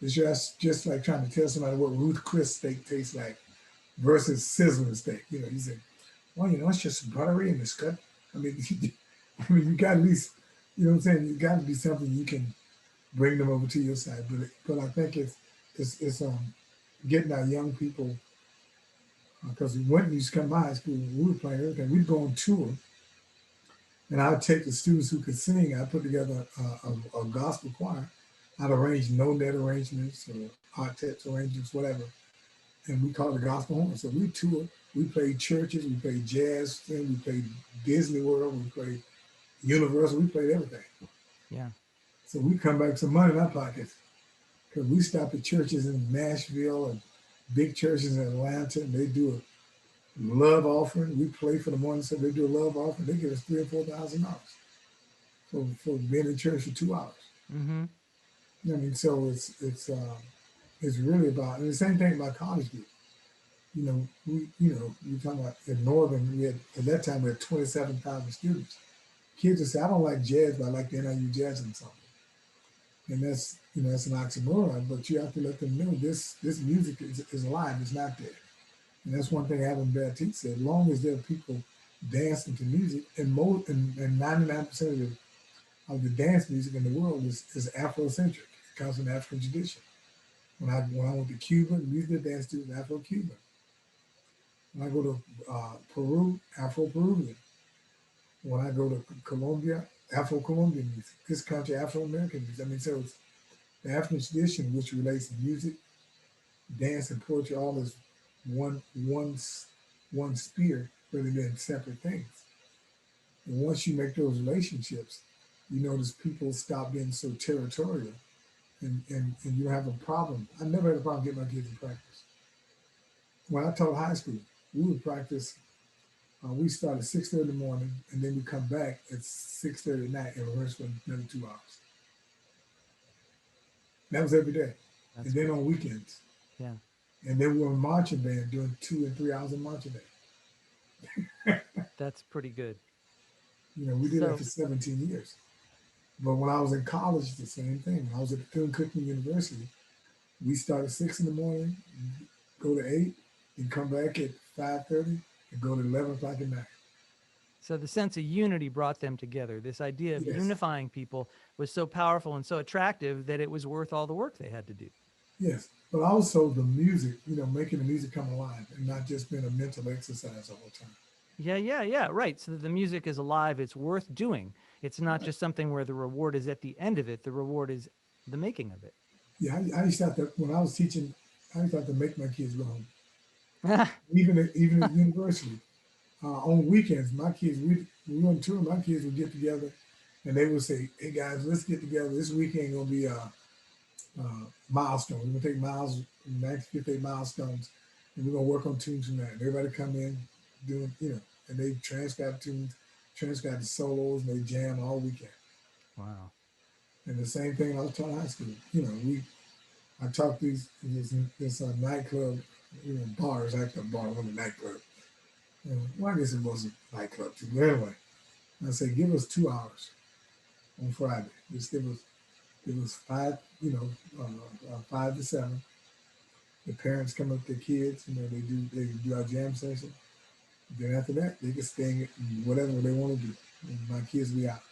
It's just like trying to tell somebody what Ruth Chris steak tastes like versus sizzling steak. You say, well, it's just buttery and it's cut. I mean, you got at least, what I'm saying? You got to be something you can bring them over to your side. But I think it's getting our young people, because when we used to come to high school, we were playing everything. We'd go on tour, and I'd take the students who could sing. I'd put together a gospel choir. I'd arrange no net arrangements or octets arrangements, whatever, and we called it gospel horn. So we toured. We played churches. We played jazz. Then we played Disney World. We played Universal. We played everything. Yeah. So we come back with some money in our pockets, because we stopped at churches in Nashville and big churches in Atlanta, and they do a love offering. We play for the morning, so they do a love offering. They give us $3,000 or $4,000 for being in church for 2 hours. Mm-hmm. I mean, so it's really about, and the same thing about college group. You're talking about in Northern, we had at that time we had 27,000 students. Kids would say, I don't like jazz, but I like the NIU Jazz Ensemble. And that's an oxymoron, but you have to let them know this music is alive, it's not dead. And that's one thing Adam Batiste said. As long as there are people dancing to music, and 99% of the dance music in the world is Afrocentric. It comes from the African tradition. When I went to Cuba, the music they dance to is Afro-Cuban. When I go to Peru, Afro-Peruvian. When I go to Colombia, Afro-Colombian music. This country, Afro-American music. I mean, so it's the African tradition, which relates to music, dance, and poetry, all is one sphere rather than separate things. And once you make those relationships, you notice people stop being so territorial, and you have a problem. I never had a problem getting my kids to practice. When I taught high school, we would practice. We start at 6:30 in the morning, and then we come back at 6:30 at night and rehearse for another 2 hours. That was every day, and That's then great. on weekends. Yeah. And then we were a marching band doing 2 and 3 hours of marching band. That's pretty good. We did that So, for 17 years. But when I was in college, the same thing. When I was at Film Cooking University, we start at 6 in the morning, go to 8, and come back at 5:30, and go to 11 o'clock at night. so the sense of unity brought them together. This idea of Yes, unifying people was so powerful and so attractive that it was worth all the work they had to do. yes. But also the music, making the music come alive and not just being a mental exercise all the time. Yeah, yeah, yeah. Right. So that the music is alive. It's worth doing. It's not Right. just something where the reward is at the end of it. The reward is the making of Yeah, I used to have to, when I was teaching, I used to have to make my kids go home, it. even at university. On weekends, my kids, we on tour, my kids would get together and they would say, hey guys, let's get together. This weekend gonna be milestone. We're gonna take 1958 milestones and we're gonna work on tunes from that. And everybody come in doing, and they transcribe tunes, transcribe the solos, and they jam all weekend. Wow. And the same thing I was taught in high school. I taught this nightclub, bars, actually a bar, wasn't a nightclub. Well, I guess it was a nightclub too. But anyway, I said, give us 2 hours on Friday. Just give us five, 5 to 7. The parents come up with their kids, they do our jam session. Then after that, they can stay in whatever they want to do. And my kids will be out.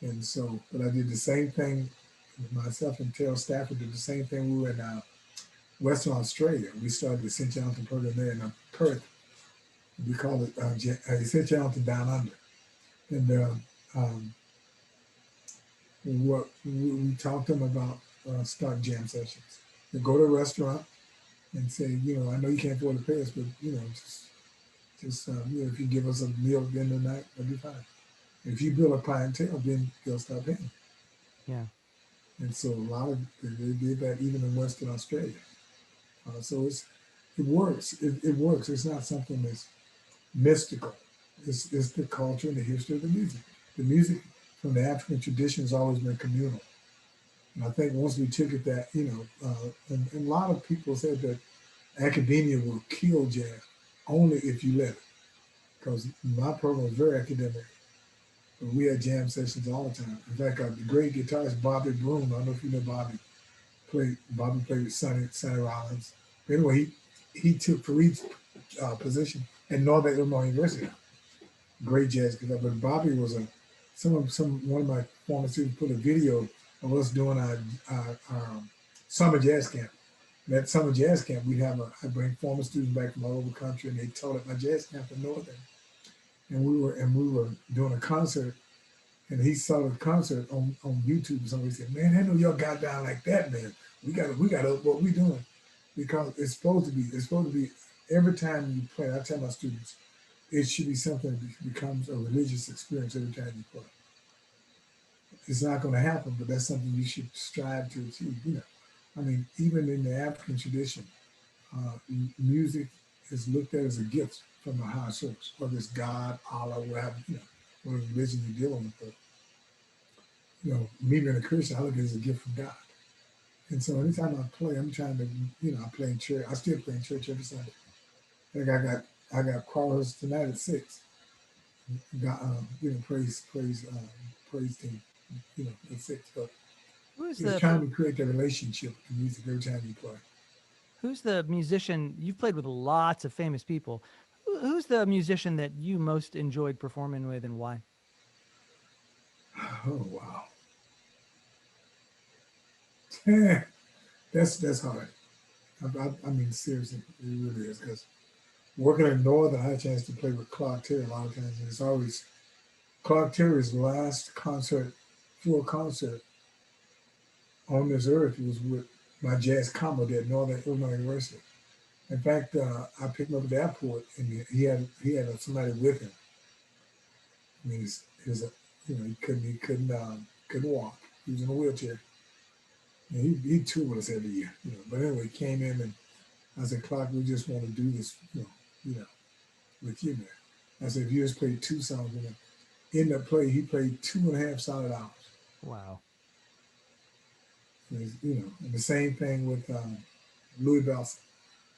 And so, but I did the same thing. Myself and Terrell Stafford did the same thing. We were in Western Australia. We started the St. Jonathan program there in Perth. We call it St. Jonathan Down Under. And um, we talked to them about starting jam sessions. They go to a restaurant and say, I know you can't afford to pay us, but if you give us a meal at the end of the night, that'll be fine. If you build a clientele, then they'll start paying. Yeah. And so a lot of they did that even in Western Australia. So it works. It works. It's not something that's mystical. It's the culture and the history of the music. The music from the African tradition has always been communal. And I think once we took it that, and a lot of people said that academia will kill jazz only if you let it. Because my program was very academic. But we had jam sessions all the time. In fact, the great guitarist Bobby Broom, I don't know if you know Bobby, Bobby played with Sonny Rollins. But anyway, he took Fareed's position at Northern Illinois University. Great jazz guitar. But Bobby was one of my former students put a video of us doing our summer jazz camp. That summer jazz camp, I bring former students back from all over the country, and they taught at my jazz camp in Northern. And we were doing a concert, and he saw the concert on YouTube. Somebody said, "Man, I know y'all got down like that, man. We got up what we doing because it's supposed to be every time you play. I tell my students, it should be something that becomes a religious experience every time you play. It's not going to happen, but that's something you should strive to achieve. I mean, even in the African tradition, music is looked at as a gift from a higher source, whether it's God, Allah, whatever, whatever religion you're dealing with. But, me being a Christian, I look at it as a gift from God. And so anytime I play, I'm trying to, I play in church. I still play in church every Sunday. Like I got choir rehearsal tonight at 6. Got, praise team, at 6. But Who's it's the trying to create that relationship with the music every time you play. who's the musician you've played with lots of famous people? Who's the musician that you most enjoyed performing with and why? Oh wow, that's hard. I mean, seriously, it really is. Because working in Northern, I had a chance to play with Clark Terry a lot of times, and it's always Clark Terry's last concert, full concert on this earth was with my jazz combo at Northern Illinois University. In fact, I picked him up at the airport, and he had somebody with him. I mean, he's a he couldn't walk. He was in a wheelchair. And he toured with us every year. But anyway, he came in and I said, Clark, we just want to do this, you know, with you, man. I said, if you just played 2 songs, in the play, he played 2.5 solid hours. Wow. And the same thing with Louis Belson.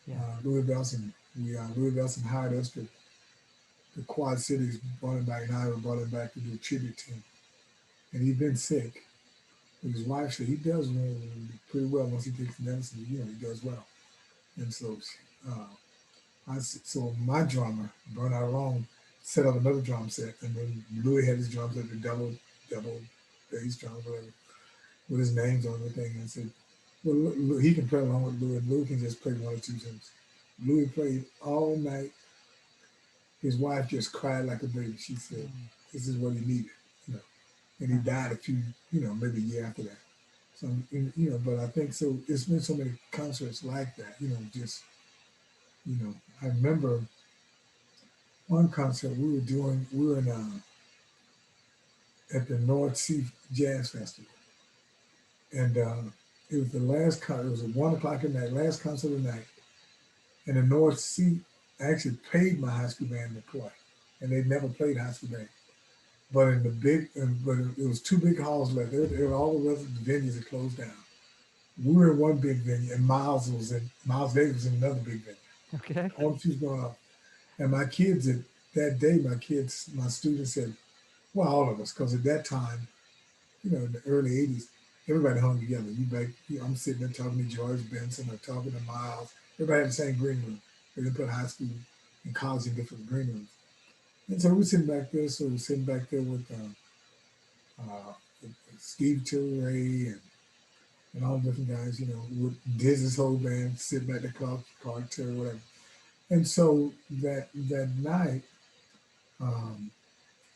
Yeah. Louis Belson hired us to the Quad Cities brought him back, and I brought him back to do a tribute to him. And he'd been sick. And his wife said he does pretty well once he takes the medicine. He does well. And so, so my drummer, Bernard Long, set up another drum set, and then Louis had his drum set, the double bass drum, whatever, with his names on everything. And I said, well, he can play along with Louis. Louis can just play 1 or 2 tunes. Louis played all night. His wife just cried like a baby. She said, "This is what he needed," you know. And he died a few, maybe a year after that. So, but I think so. It's been so many concerts like that, just, I remember one concert we were in at the North Sea Jazz Festival, and it was the last concert. It was at 1 o'clock at night, last concert of the night, and the North Sea actually paid my high school band to play, and they'd never played high school band. But in the but it was two big halls left. All the rest of the venues had closed down. We were in one big venue, and Miles Davis was in another big venue. Okay. All the shoes going off, and my kids at that day, my students said, well, all of us, because at that time, in the early '80s, everybody hung together. I'm sitting there talking to George Benson or talking to Miles. Everybody had the same green room. They didn't put high school and college in different green rooms. And so we're sitting back there. So we're sitting back there uh, Steve Tilray and all different guys, with Diz's whole band sitting back the Clark Terry, whatever. And so that night, um,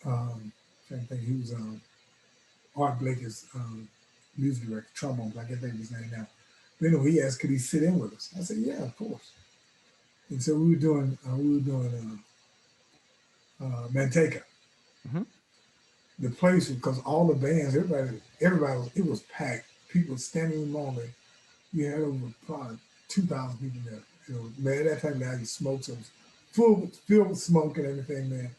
trying to think, he was Art Blake is music director, trombone, I can't think of his name now. But anyway, he asked, could he sit in with us? I said, yeah, of course. And so we were doing Manteca. Hmm. The place, because all the bands, everybody it was packed. People standing room only. We had over probably 2,000 people there. Man, at that time now you smoke, so it was filled with smoke and everything, man.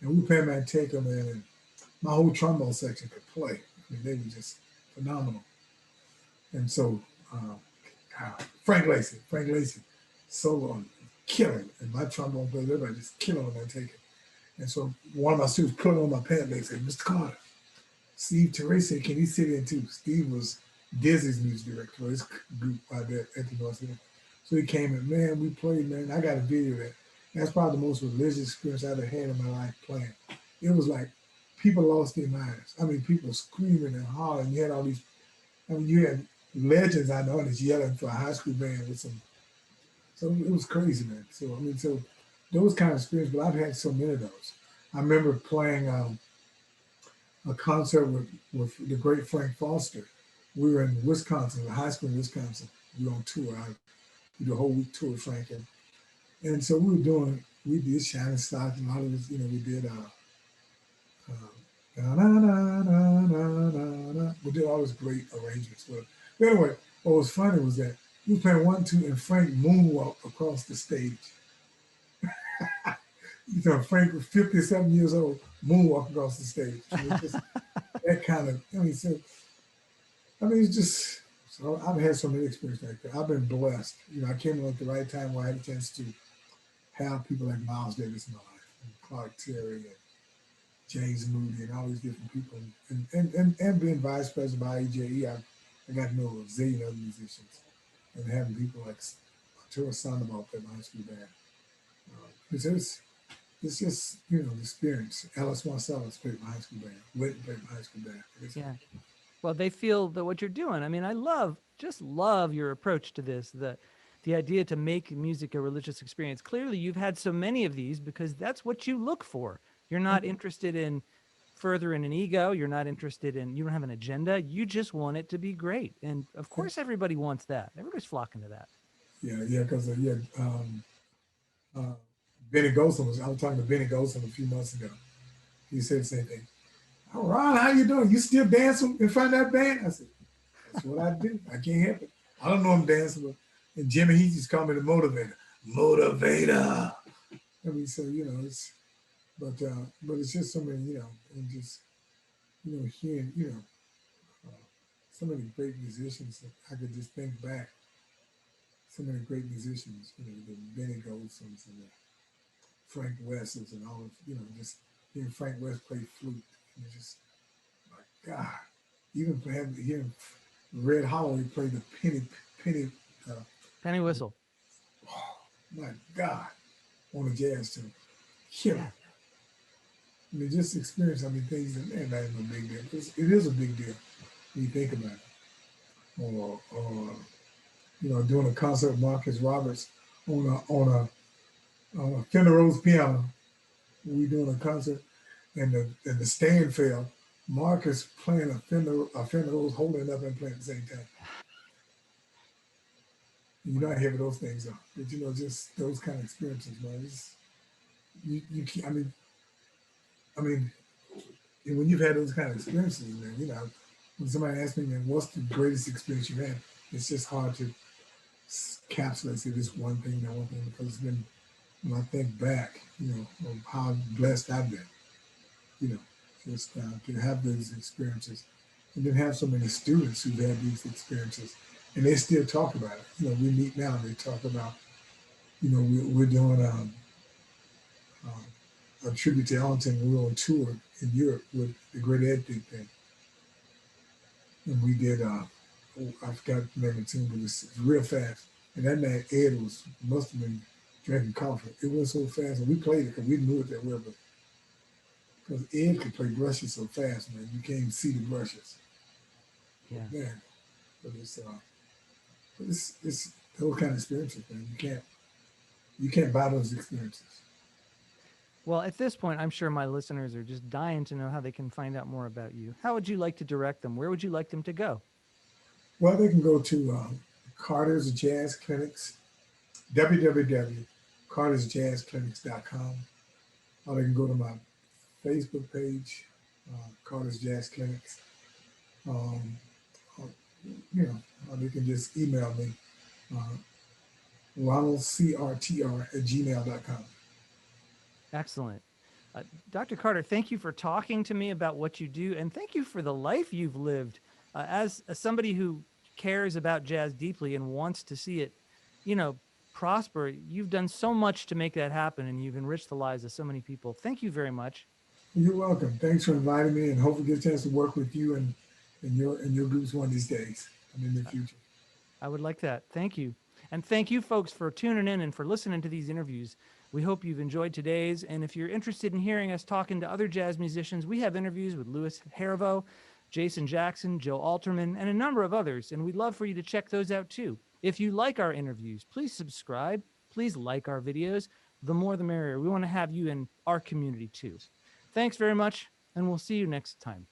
And we were playing Manteca, man, and my whole trombone section could play. I mean, they were just phenomenal. And so, uh, Frank Lacey, solo on killing, and my trombone player, everybody just killing on Manteca. And so one of my students put on my pant leg, said, Mr. Carter, Steve Teresa said, can he sit in too? Steve was Dizzy's music director for his group out there at the North End. So he came in, man, we played, man. I got a video of that. That's probably the most religious experience I've ever had in my life playing. It was like people lost their minds. I mean, people screaming and hollering. You had all these, you had legends I know that's yelling for a high school band with some, so it was crazy, man. So those kind of experiences, but I've had so many of those. I remember playing a concert with the great Frank Foster. We were in Wisconsin, a high school in Wisconsin. We were on tour. We did a whole week tour with Frank. And so we did Shining Stars and all of this, we did, na, na, na, na, na, na, na. We did all these great arrangements. But anyway, what was funny was that we were playing 1, 2, and Frank moonwalked across the stage. Frank was 57 years old, moonwalked across the stage. It was just that kind of, it's just, so I've had so many experiences like that. I've been blessed. I came in at the right time where I had a chance to have people like Miles Davis in my life, and Clark Terry, and James Moody, and all these different people. And being vice president by AJE, I got to know a zillion other musicians. And having people like Arturo Sandoval play my high school band. It's just, the experience. Alice Marcellus played my high school band. Whitney played my high school band. Yeah. Well, they feel that what you're doing. I mean, just love your approach to this. The idea to make music a religious experience. Clearly, you've had so many of these because that's what you look for. You're not interested in furthering an ego. You're not interested in. You don't have an agenda. You just want it to be great. And of course, everybody wants that. Everybody's flocking to that. Yeah, because uh, Benny Golson I was talking to Benny Golson a few months ago. He said the same thing. Oh, Ron, how you doing? You still dancing in front of that band? I said, that's what I do. I can't help it. I don't know I'm dancing, and Jimmy, he just called me the motivator. Motivator. So but it's just so many, and just hearing, so many great musicians that I could just think back. So many great musicians, the Benny Golsons and the Frank Wesses and all of, just hearing Frank West play flute. And it's just, my God. Even hearing Red Holloway play the penny, uh, Penny whistle. oh, my God, on a jazz tune. Killing. Yeah. Just experience, things that ain't no big deal. It is a big deal when you think about it. Or doing a concert with Marcus Roberts on a Fender Rhodes piano. We doing a concert, and the stand fell. Marcus playing a Fender Rhodes, holding it up and playing at the same time. You know how heavy those things are, but just those kind of experiences, man. you can't, I mean, and when you've had those kind of experiences, man, you know, when somebody asks me, man, what's the greatest experience you had? It's just hard to capsulate say this one thing, that one thing, because it's been, when I think back, you know, of how blessed I've been, you know, just to have those experiences, and then have so many students who've had these experiences, and they still talk about it. You know, we meet now, and they talk about, you know, we're doing a tribute to Ellington. We were on tour in Europe with the Great Ed thing, and we did. Oh, I forgot the name of the tune, but it's real fast. And that night, Ed was must have been drinking coffee. It went so fast, and we played it because we knew it that well, but because Ed could play brushes so fast, man, you can't even see the brushes. But Yeah. man, but it's those kind of experiences, man. You can't buy those experiences. Well, at this point, I'm sure my listeners are just dying to know how they can find out more about you. How would you like to direct them? Where would you like them to go? Well, they can go to Carter's Jazz Clinics, www.cartersjazzclinics.com, or they can go to my Facebook page, Carter's Jazz Clinics. Um, or, you know, or they can just email me, uh, ronaldcrtr@gmail.com. Excellent. Dr. Carter, thank you for talking to me about what you do, and thank you for the life you've lived. As somebody who cares about jazz deeply and wants to see it, you know, prosper, you've done so much to make that happen, and you've enriched the lives of so many people. Thank you very much. You're welcome. Thanks for inviting me, and hopefully get a chance to work with you and your groups one of these days and in the future. I would like that. Thank you. And thank you, folks, for tuning in and for listening to these interviews. We hope you've enjoyed today's. And if you're interested in hearing us talking to other jazz musicians, we have interviews with Louis Harivo, Jason Jackson, Joe Alterman, and a number of others. And we'd love for you to check those out too. If you like our interviews, please subscribe. Please like our videos. The more the merrier. We want to have you in our community too. Thanks very much, and we'll see you next time.